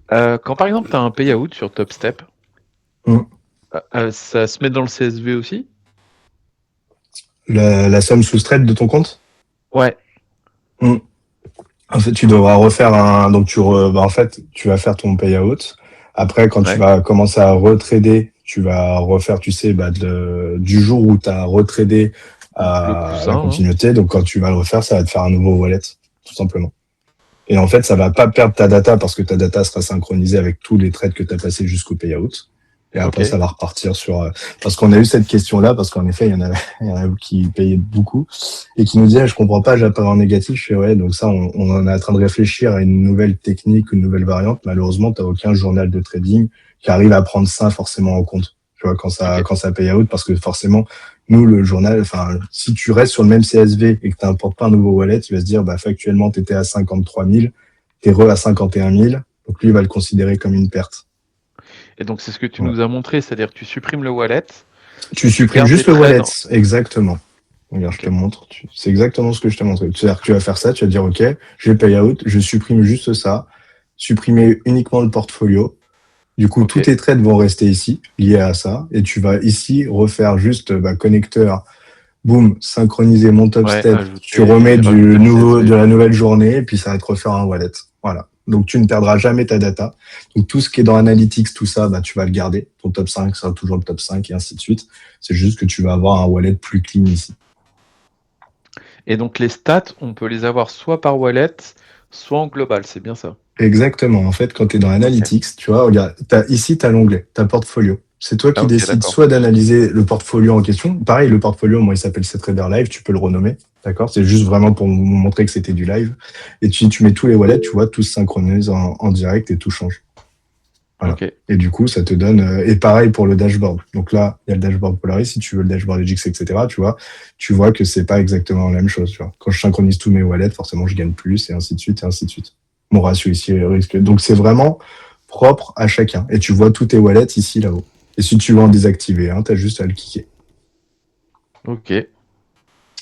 Quand par exemple, tu as un payout sur TopStep, ça se met dans le CSV aussi? La somme soustraite de ton compte? Ouais. En fait, tu devras refaire un. Donc, en fait, tu vas faire ton payout. Après, quand tu vas commencer à retrader, tu vas refaire, tu sais, du jour où tu as retradé à la continuité. Donc, quand tu vas le refaire, ça va te faire un nouveau wallet, tout simplement. Et en fait, ça va pas perdre ta data parce que ta data sera synchronisée avec tous les trades que tu as passés jusqu'au payout. Et après, ça va repartir sur... Parce qu'on a eu cette question-là, parce qu'en effet, il y en a qui payaient beaucoup et qui nous disaient, je comprends pas, j'appelle en négatif. Je fais, ouais, donc ça, on est en train de réfléchir à une nouvelle technique, une nouvelle variante. Malheureusement, tu n'as aucun journal de trading qui arrive à prendre ça forcément en compte. Tu vois, quand ça paye out, parce que forcément, nous, le journal, enfin, si tu restes sur le même CSV et que tu n'importes pas un nouveau wallet, il va se dire, bah, factuellement, tu étais à 53 000, tu es à 51 000. Donc lui, il va le considérer comme une perte. Et donc, c'est ce que tu nous as montré, c'est-à-dire que tu supprimes le wallet. Tu supprimes juste le wallet, exactement. Regarde, je te montre. C'est exactement ce que je t'ai montré. C'est-à-dire que tu vas faire ça, tu vas dire, OK, je vais payout, je supprime juste ça, supprimer uniquement le portfolio. Du coup, tous tes trades vont rester ici, liés à ça. Et tu vas ici refaire juste connecteur, boum, synchroniser mon top step. Tu remets de la nouvelle journée, et puis ça va te refaire un wallet. Voilà. Donc, tu ne perdras jamais ta data. Donc, tout ce qui est dans Analytics, tout ça, tu vas le garder. Ton top 5 sera toujours le top 5 et ainsi de suite. C'est juste que tu vas avoir un wallet plus clean ici. Et donc, les stats, on peut les avoir soit par wallet, soit en global. C'est bien ça? Exactement. En fait, quand tu es dans Analytics, tu vois, regarde, ici, tu as l'onglet, tu as portfolio. C'est toi qui décides soit d'analyser le portfolio en question. Pareil, le portfolio, moi, il s'appelle CTrader Live. Tu peux le renommer. D'accord? C'est juste vraiment pour vous montrer que c'était du live. Et tu mets tous les wallets, tu vois, tout se synchronise en direct et tout change. Voilà. Et du coup, ça te donne... et pareil pour le dashboard. Donc là, il y a le dashboard Polaris. Si tu veux le dashboard EDGX, etc., tu vois que c'est pas exactement la même chose. Tu vois. Quand je synchronise tous mes wallets, forcément, je gagne plus et ainsi de suite et ainsi de suite. Mon ratio ici est risque. Donc, c'est vraiment propre à chacun. Et tu vois tous tes wallets ici, là-haut. Et si tu veux en désactiver, tu as juste à le cliquer. OK.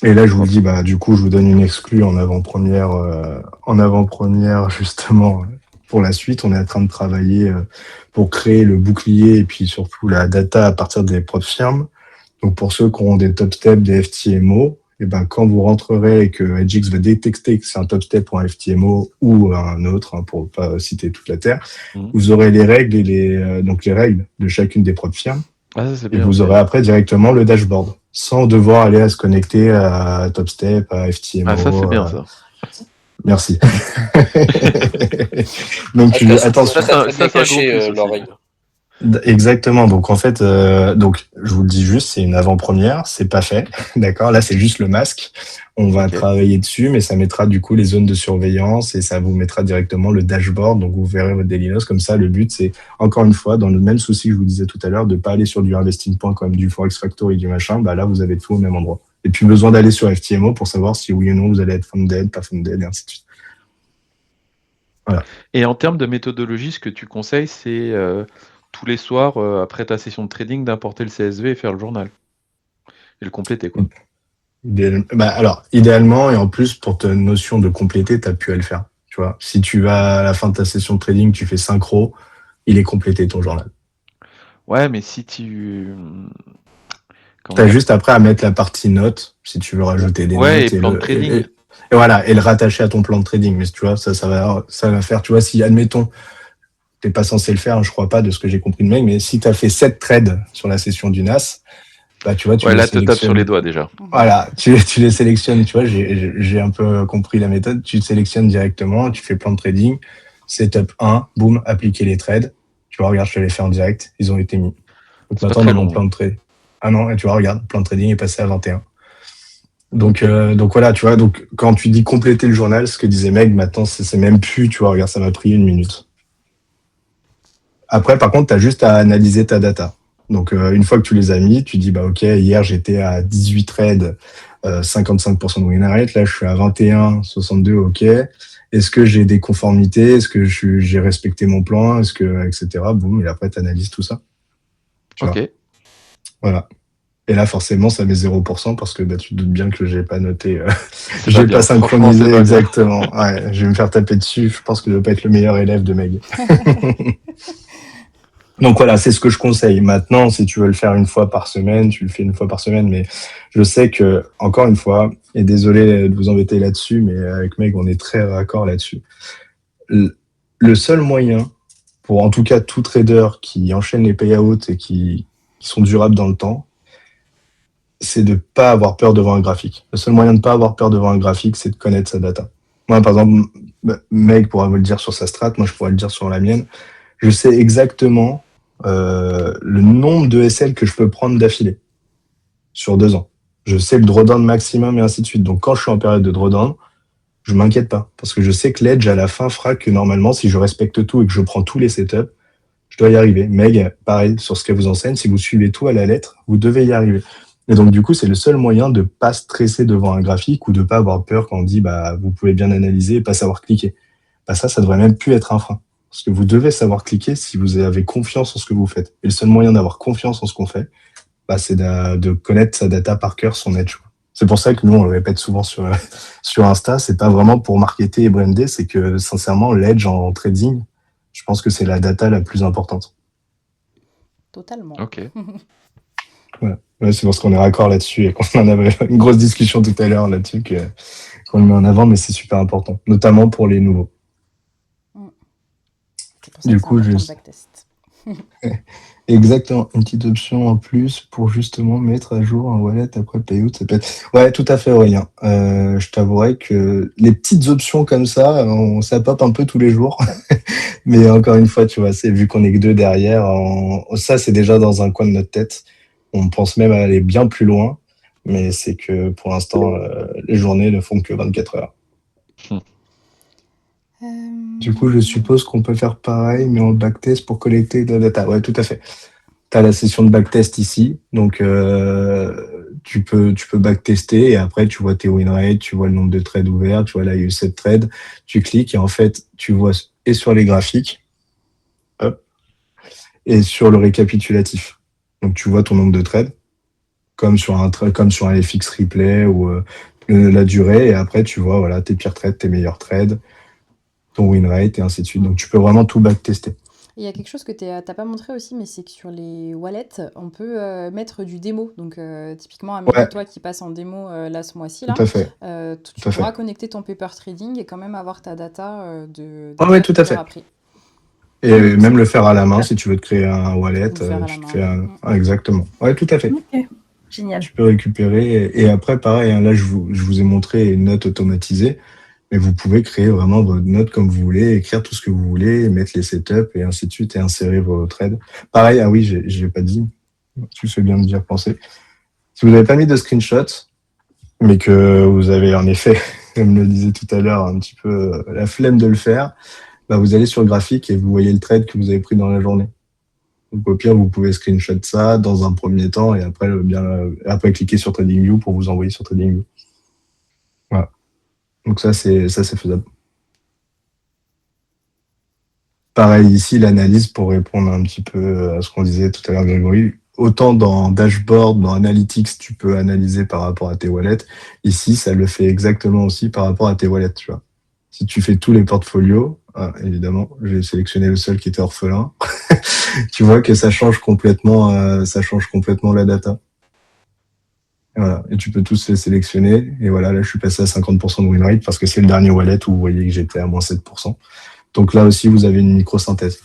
Et là, je vous dis, du coup, je vous donne une exclue en avant-première, justement, pour la suite. On est en train de travailler pour créer le bouclier et puis surtout la data à partir des propres firmes. Donc, pour ceux qui ont des top steps, des FTMO, et quand vous rentrerez et que EDGX va détecter que c'est un top step ou un FTMO ou un autre, pour pas citer toute la terre, vous aurez les règles et donc les règles de chacune des propres firmes. Et vous aurez après directement le dashboard, sans devoir aller à se connecter à TopStep, à FTMO. Ah, ça, c'est bien, ça. Merci. Donc, attention. Ça caché, l'oreille. Exactement. Donc, en fait, je vous le dis juste, c'est une avant-première, c'est pas fait. D'accord? Là, c'est juste le masque. On va travailler dessus, mais ça mettra du coup les zones de surveillance et ça vous mettra directement le dashboard. Donc, vous verrez votre daily loss. Comme ça, le but, c'est, encore une fois, dans le même souci que je vous disais tout à l'heure, de pas aller sur du investing.com, du Forex Factory, du machin. Là, vous avez tout au même endroit. Et puis, besoin d'aller sur FTMO pour savoir si oui ou non vous allez être funded, pas funded, et ainsi de suite. Voilà. Et en termes de méthodologie, ce que tu conseilles, c'est tous les soirs, après ta session de trading, d'importer le CSV et faire le journal. Et le compléter, quoi. Idéalement, et en plus, pour ta notion de compléter, tu as pu à le faire. Tu vois, si tu vas à la fin de ta session de trading, tu fais synchro, il est complété ton journal. Ouais, mais si tu... T'as juste après à mettre la partie notes, si tu veux rajouter des notes. Et plan de trading. Et voilà, et le rattacher à ton plan de trading. Mais tu vois, ça va faire, tu vois, si, admettons, t'es pas censé le faire, je crois pas, de ce que j'ai compris de mec, mais si tu as fait 7 trades sur la session du NAS, tu vois, là, tu tapes sur les doigts déjà. Voilà, tu les sélectionnes, tu vois, j'ai un peu compris la méthode. Tu sélectionnes directement, tu fais plan de trading, setup 1, boum, appliquer les trades. Tu vois, regarde, je te les fais en direct, ils ont été mis. Donc maintenant, dans mon plan de trade. Ah non, et tu vois, regarde, plan de trading est passé à 21. Donc voilà, tu vois, donc quand tu dis compléter le journal, ce que disait Meg, maintenant, c'est même plus, tu vois, regarde, ça m'a pris 1 minute. Après, par contre, tu as juste à analyser ta data. Donc, une fois que tu les as mis, tu dis, bah, OK, hier, j'étais à 18 trades, 55% de win rate. Là, je suis à 21, 62, OK. Est-ce que j'ai des conformités? Est-ce que j'ai respecté mon plan? Est-ce que, etc. Boum, et après, tu analyses tout ça. Ok. Voilà. Et là, forcément, ça met 0% parce que tu te doutes bien que j'ai pas noté, j'ai pas synchronisé exactement. Ouais, je vais me faire taper dessus. Je pense que je vais pas être le meilleur élève de Meg. Donc voilà, c'est ce que je conseille. Maintenant, si tu veux le faire une fois par semaine, tu le fais une fois par semaine. Mais je sais que, encore une fois, et désolé de vous embêter là-dessus, mais avec Meg, on est très raccord là-dessus. Le seul moyen pour, en tout cas, tout trader qui enchaîne les payouts et qui sont durables dans le temps, c'est de pas avoir peur devant un graphique. Le seul moyen de pas avoir peur devant un graphique, c'est de connaître sa data. Moi, par exemple, Meg pourra vous le dire sur sa strat, moi je pourrais le dire sur la mienne. Je sais exactement le nombre de SL que je peux prendre d'affilée sur 2 ans. Je sais le drawdown maximum et ainsi de suite. Donc quand je suis en période de drawdown, je m'inquiète pas parce que je sais que l'edge à la fin fera que normalement, si je respecte tout et que je prends tous les setups, je dois y arriver. Meg, pareil, sur ce qu'elle vous enseigne, si vous suivez tout à la lettre, vous devez y arriver. Et donc, du coup, c'est le seul moyen de pas stresser devant un graphique ou de pas avoir peur quand on dit, bah, vous pouvez bien analyser et pas savoir cliquer. Bah, ça devrait même plus être un frein. Parce que vous devez savoir cliquer si vous avez confiance en ce que vous faites. Et le seul moyen d'avoir confiance en ce qu'on fait, bah, c'est de connaître sa data par cœur, son edge. C'est pour ça que nous, on le répète souvent sur Insta. C'est pas vraiment pour marketer et brander, c'est que, sincèrement, l'edge en trading, je pense que c'est la data la plus importante. Totalement. Ok. Ouais, c'est parce qu'on est raccord là-dessus et qu'on en avait une grosse discussion tout à l'heure là-dessus qu'on le met en avant, mais c'est super important, notamment pour les nouveaux. C'est pour ça du coup, backtest. Exactement, une petite option en plus pour justement mettre à jour un wallet après payout. Ça peut être... Ouais, tout à fait, Aurélien. Je t'avouerai que les petites options comme ça, ça pop un peu tous les jours. Mais encore une fois, tu vois, c'est vu qu'on est que 2 derrière, ça c'est déjà dans un coin de notre tête. On pense même à aller bien plus loin, mais c'est que pour l'instant, les journées ne font que 24 heures. Du coup, je suppose qu'on peut faire pareil, mais en backtest pour collecter de la data. Ouais, tout à fait. Tu as la session de backtest ici, donc tu peux backtester et après tu vois tes win rates, tu vois le nombre de trades ouverts, tu vois là il y a eu 7 trades, tu cliques et en fait tu vois et sur les graphiques, hop, et sur le récapitulatif. Donc tu vois ton nombre de trades, comme sur un FX replay ou la durée, et après tu vois voilà tes pires trades, tes meilleurs trades, ton win rate et ainsi de suite. Donc tu peux vraiment tout backtester. Il y a quelque chose que tu n'as pas montré aussi, mais c'est que sur les wallets, on peut mettre du démo. Donc typiquement, Amélie, toi qui passes en démo là ce mois-ci, là, tu pourras connecter ton paper trading et quand même avoir ta data de ouais, tout à fait. Appris. Et même le faire à la main, si tu veux te créer un wallet, tu fais exactement. Ouais, tout à fait. Okay. Génial. Tu peux récupérer. Et après, pareil, hein, là, je vous ai montré une note automatisée, mais vous pouvez créer vraiment votre note comme vous voulez, écrire tout ce que vous voulez, mettre les setups et ainsi de suite, et insérer vos trades. Pareil, ah oui, j'ai pas dit, tu fais bien de dire penser. Si vous n'avez pas mis de screenshot, mais que vous avez en effet, comme le disait tout à l'heure, un petit peu la flemme de le faire, bah vous allez sur le graphique et vous voyez le trade que vous avez pris dans la journée. Donc au pire, vous pouvez screenshot ça dans un premier temps et après cliquer sur TradingView pour vous envoyer sur TradingView. Voilà. Donc ça c'est faisable. Pareil ici, l'analyse pour répondre un petit peu à ce qu'on disait tout à l'heure, Grégory. Autant dans Dashboard, dans Analytics, tu peux analyser par rapport à tes wallets. Ici, ça le fait exactement aussi par rapport à tes wallets, tu vois. Si tu fais tous les portfolios, évidemment, j'ai sélectionné le seul qui était orphelin. Tu vois que ça change complètement la data. Et voilà. Et tu peux tous les sélectionner. Et voilà, là, je suis passé à 50% de win rate parce que c'est le dernier wallet où vous voyez que j'étais à moins 7%. Donc là aussi, vous avez une micro-synthèse.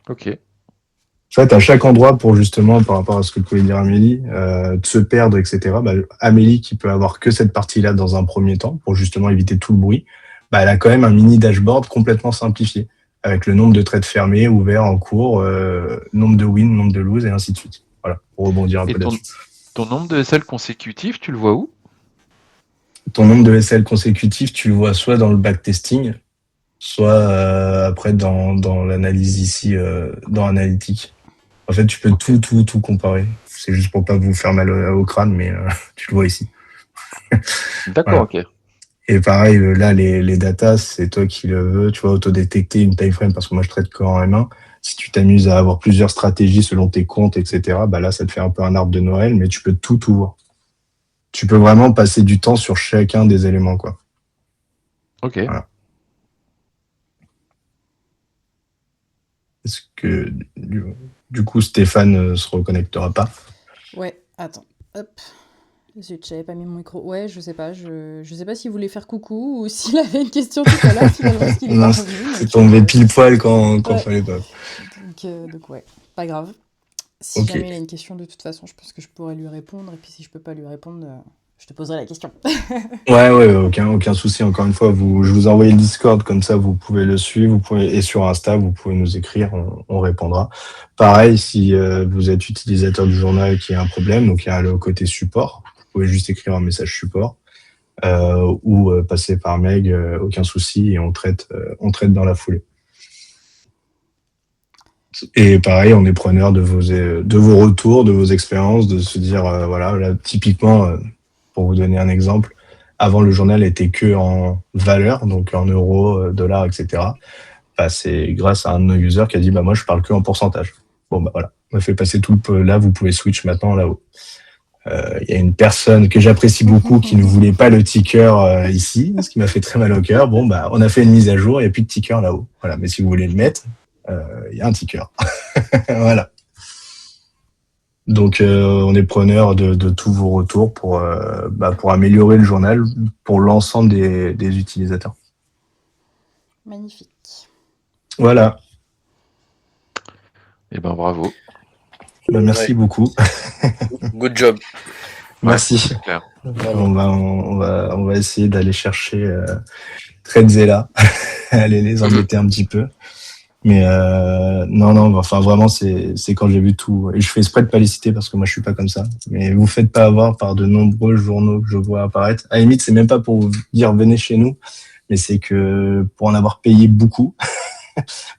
Ok. En fait, à chaque endroit, pour justement, par rapport à ce que pouvait dire Amélie, de se perdre, etc., bah, Amélie, qui peut avoir que cette partie-là dans un premier temps, pour justement éviter tout le bruit, bah, elle a quand même un mini dashboard complètement simplifié, avec le nombre de trades fermés, ouverts, en cours, nombre de wins, nombre de lose, et ainsi de suite. Voilà, pour rebondir un peu là-dessus. Ton nombre de SL consécutifs, tu le vois où? Ton nombre de SL consécutifs, tu le vois soit dans le backtesting, soit après dans l'analyse ici, dans Analytics. En fait, tu peux tout comparer. C'est juste pour pas vous faire mal au crâne, mais tu le vois ici. D'accord, Voilà. ok. Et pareil, là, les datas, c'est toi qui le veux. Tu vas autodétecter une time frame parce que moi, je traite qu'en M1. Si tu t'amuses à avoir plusieurs stratégies selon tes comptes, etc., bah là, ça te fait un peu un arbre de Noël, mais tu peux tout voir. Tu peux vraiment passer du temps sur chacun des éléments, quoi. Ok. Voilà. Est-ce que du coup, Stéphane se reconnectera pas? Ouais, attends. Hop. Zut, j'avais pas mis mon micro. Ouais, je sais pas. Je sais pas s'il voulait faire coucou ou s'il avait une question tout à l'heure, finalement, parce qu'il est pas Non, revenu. c'est Donc, tombé pile poil quand ouais. fallait pas. Donc, ouais, pas grave. Si Ok. jamais il a une question, de toute façon, je pense que je pourrais lui répondre. Et puis si je peux pas lui répondre, je te poserai la question. Ouais, aucun souci. Encore une fois, je vous envoie le Discord, comme ça vous pouvez le suivre, et sur Insta, vous pouvez nous écrire, on répondra. Pareil, si vous êtes utilisateur du journal et qu'il y a un problème, donc il y a le côté support, vous pouvez juste écrire un message support ou passer par mail, aucun souci, et on traite dans la foulée. Et pareil, on est preneur de vos retours, de vos expériences, de se dire, voilà, là, typiquement, pour vous donner un exemple, avant le journal était que en valeur, donc en euros, dollars, etc. Bah, c'est grâce à un de nos users qui a dit, bah, moi, je parle que en pourcentage. Bon, bah, voilà. On a fait passer là, vous pouvez switch maintenant là-haut. Il y a une personne que j'apprécie beaucoup qui ne voulait pas le ticker ici, ce qui m'a fait très mal au cœur. Bon, bah, on a fait une mise à jour, il n'y a plus de ticker là-haut. Voilà. Mais si vous voulez le mettre, il y a un ticker. Voilà. Donc, on est preneur de tous vos retours pour améliorer le journal pour l'ensemble des utilisateurs. Magnifique. Voilà. Eh ben, bravo. Bah, merci beaucoup. Good job. Merci. Ouais, c'est clair. On va essayer d'aller chercher Tredzella, aller les embêter un petit peu. Mais non, enfin vraiment, c'est quand j'ai vu tout. Et je fais exprès de pas les citer parce que moi, je suis pas comme ça. Mais vous faites pas avoir par de nombreux journaux que je vois apparaître. À la limite, c'est même pas pour vous dire venez chez nous, mais c'est que pour en avoir payé beaucoup,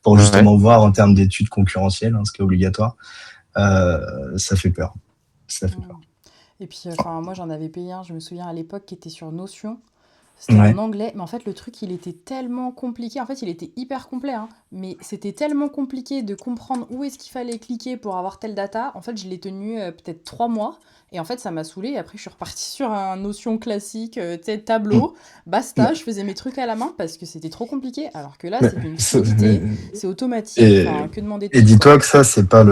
pour justement voir en termes d'études concurrentielles, ce qui est obligatoire, ça fait peur. Ça fait peur. Et puis, moi, j'en avais payé un, je me souviens à l'époque, qui était sur Notion. C'était en anglais, mais en fait, le truc, il était tellement compliqué. En fait, il était hyper complet, hein, mais c'était tellement compliqué de comprendre où est-ce qu'il fallait cliquer pour avoir telle data. En fait, je l'ai tenu peut-être 3 mois, et en fait, ça m'a saoulée. Et après, je suis repartie sur un Notion classique, tu sais, tableau, basta, je faisais mes trucs à la main parce que c'était trop compliqué. Alors que là, c'est une fluidité, c'est automatique, que demander de Et plus, dis-toi quoi. que ça, c'est pas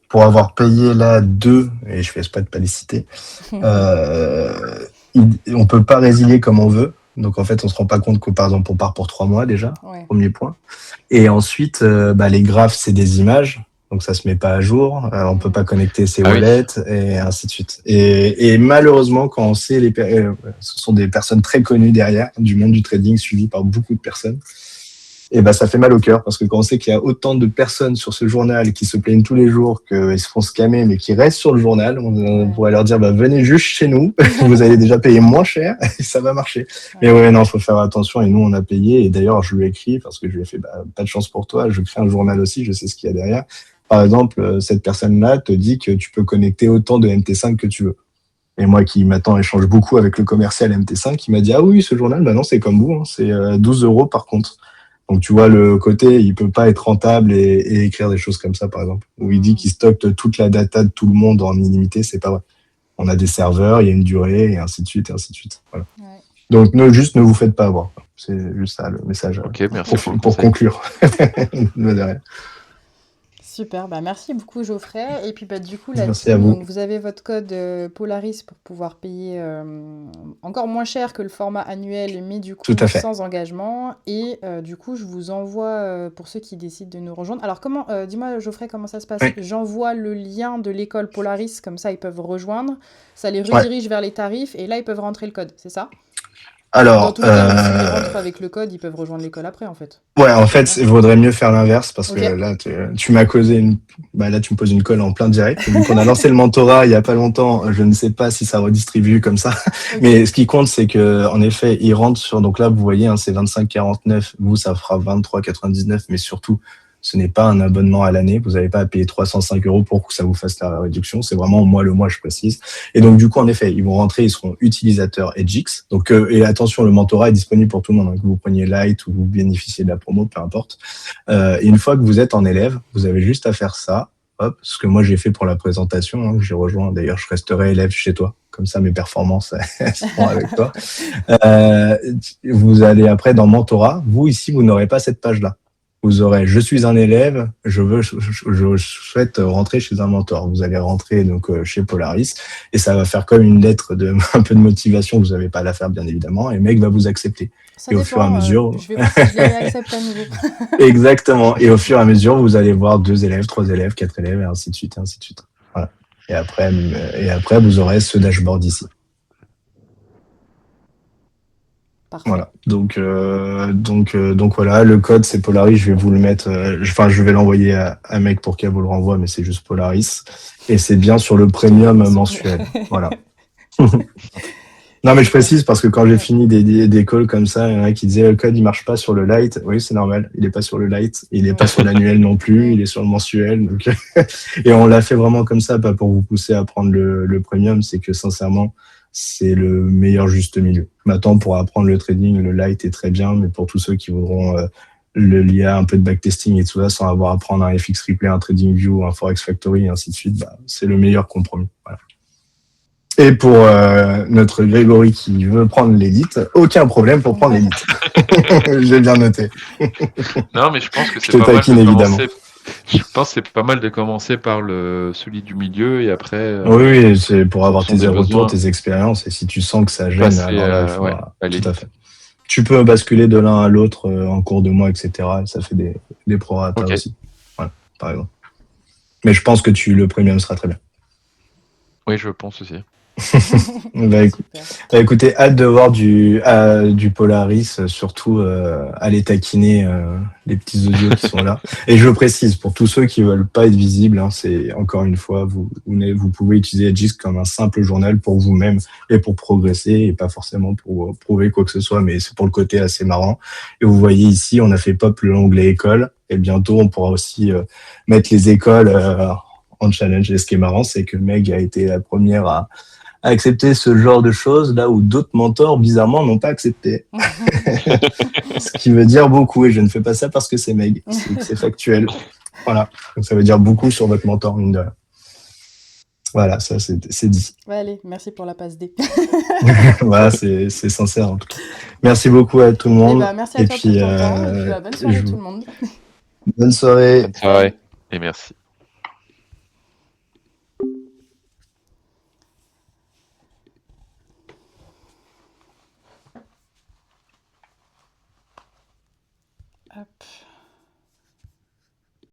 pour avoir payé là 2, et je fais exprès de pas les citer, on peut pas résilier comme on veut. Donc en fait, on se rend pas compte que par exemple, on part pour 3 mois déjà, premier point. Et ensuite, les graphes, c'est des images, donc ça se met pas à jour. On peut pas connecter ses wallets et ainsi de suite. Et malheureusement, quand on sait ce sont des personnes très connues derrière du monde du trading, suivies par beaucoup de personnes. Et ça fait mal au cœur parce que quand on sait qu'il y a autant de personnes sur ce journal qui se plaignent tous les jours qu'ils se font scammer mais qui restent sur le journal, on pourrait leur dire venez juste chez nous, vous allez déjà payer moins cher et ça va marcher. Mais ouais, non, faut faire attention et nous on a payé et d'ailleurs je lui ai écrit parce que je lui ai fait pas de chance pour toi, je crée un journal aussi, je sais ce qu'il y a derrière. Par exemple, cette personne-là te dit que tu peux connecter autant de MT5 que tu veux. Et moi qui maintenant échange beaucoup avec le commercial MT5, il m'a dit ah oui, ce journal, non, c'est comme vous, c'est 12 € par compte. Donc, tu vois, le côté, il peut pas être rentable et écrire des choses comme ça, par exemple. Où il dit qu'il stocke toute la data de tout le monde en illimité, c'est pas vrai. On a des serveurs, il y a une durée, et ainsi de suite, et ainsi de suite. Voilà. Ouais. Donc, ne vous faites pas avoir. C'est juste ça, le message. Ok, merci pour conclure. Super, merci beaucoup Geoffrey. Et puis du coup là-dessus, donc vous avez votre code Polaris pour pouvoir payer encore moins cher que le format annuel, mais du coup sans engagement. Et du coup, je vous envoie pour ceux qui décident de nous rejoindre. Alors dis-moi Geoffrey, comment ça se passe? J'envoie le lien de l'école Polaris, comme ça ils peuvent rejoindre. Ça les redirige vers les tarifs et là ils peuvent rentrer le code, c'est ça? Alors, dans tous les cas, même s'ils rentrent avec le code, ils peuvent rejoindre l'école après, en fait. Ouais, en fait, il vaudrait mieux faire l'inverse parce que Ok. là, tu m'as causé là, tu me poses une colle en plein direct. Vu qu'on a lancé le mentorat il y a pas longtemps, je ne sais pas si ça redistribue comme ça. Ok. Mais ce qui compte, c'est que, en effet, ils rentrent sur, donc là, vous voyez, hein, c'est 25,49. Vous, ça fera 23,99. Mais surtout, ce n'est pas un abonnement à l'année. Vous n'avez pas à payer 305 € pour que ça vous fasse la réduction. C'est vraiment le mois, je précise. Et donc, du coup, en effet, ils vont rentrer, ils seront utilisateurs Edgix. Donc, et attention, le mentorat est disponible pour tout le monde, hein, que vous preniez Lite ou vous bénéficiez de la promo, peu importe. Et une fois que vous êtes en élève, vous avez juste à faire ça. Hop, ce que moi j'ai fait pour la présentation, hein, j'ai rejoint. D'ailleurs, je resterai élève chez toi. Comme ça, mes performances elles seront avec toi. Vous allez après dans mentorat. Vous, ici, vous n'aurez pas cette page-là. Vous aurez, je suis un élève, je souhaite rentrer chez un mentor. Vous allez rentrer donc chez Polaris et ça va faire comme une lettre un peu de motivation. Vous n'avez pas à la faire, bien évidemment, et le mec va vous accepter. Ça et dépend, au fur et à mesure, je vais voir si je les réaccepte à nouveau. exactement. Et au fur et à mesure, vous allez voir 2 élèves, 3 élèves, 4 élèves, et ainsi de suite, et ainsi de suite. Voilà. Et après, vous aurez ce dashboard ici. Parfait. Voilà. Donc voilà, le code c'est Polaris. Je vais vous le mettre. Je vais l'envoyer à mec pour qu'elle vous le renvoie, mais c'est juste Polaris. Et c'est bien sur le premium mensuel. Voilà. Non, mais je précise parce que quand j'ai fini des calls comme ça, il y en a qui disaient le code il marche pas sur le light. Oui, c'est normal. Il est pas sur le light. Il est pas sur l'annuel non plus. Il est sur le mensuel. Donc et on l'a fait vraiment comme ça, pas pour vous pousser à prendre le premium. C'est que sincèrement, c'est le meilleur juste milieu. Maintenant, pour apprendre le trading, le light est très bien, mais pour tous ceux qui voudront le l'IA, un peu de backtesting et tout ça, sans avoir à prendre un FX Replay, un TradingView, un Forex Factory, et ainsi de suite, c'est le meilleur compromis. Voilà. Et pour notre Grégory qui veut prendre l'élite, aucun problème pour prendre l'élite. J'ai bien noté. Non, mais je pense que Je c'est te pas mal taquine de évidemment. commencer. Je pense que c'est pas mal de commencer par celui du milieu et après, Oui, c'est pour en avoir fonction tes des retours, besoins, tes expériences, et si tu sens que ça gêne, passer alors là, il ouais, faudra. à Tout à l'élite. fait. Tu peux basculer de l'un à l'autre en cours de mois, etc. Et ça fait des prorata Ok. aussi. Voilà, par exemple. Mais je pense que le premium sera très bien. Oui, je pense aussi. Écoutez, hâte de voir du Polaris, surtout aller taquiner les petits audios qui sont là. Et je précise, pour tous ceux qui veulent pas être visibles, hein, c'est encore une fois, vous pouvez utiliser Edgix comme un simple journal pour vous-même et pour progresser et pas forcément pour prouver quoi que ce soit, mais c'est pour le côté assez marrant. Et vous voyez ici, on a fait pop l'onglet école et bientôt on pourra aussi mettre les écoles en challenge. Et ce qui est marrant, c'est que Meg a été la première à accepter ce genre de choses là où d'autres mentors bizarrement n'ont pas accepté. Ce qui veut dire beaucoup, et je ne fais pas ça parce que c'est Meg, c'est factuel. Voilà, donc ça veut dire beaucoup sur votre mentor, mine de rien. Voilà, ça c'est dit. Ouais, allez, merci pour la passe D. Voilà, c'est sincère en tout cas. Merci beaucoup à tout le monde. Merci à toi pour ton temps, et puis bonne soirée tout le monde. Bonne soirée. Bonne soirée et merci. Hop.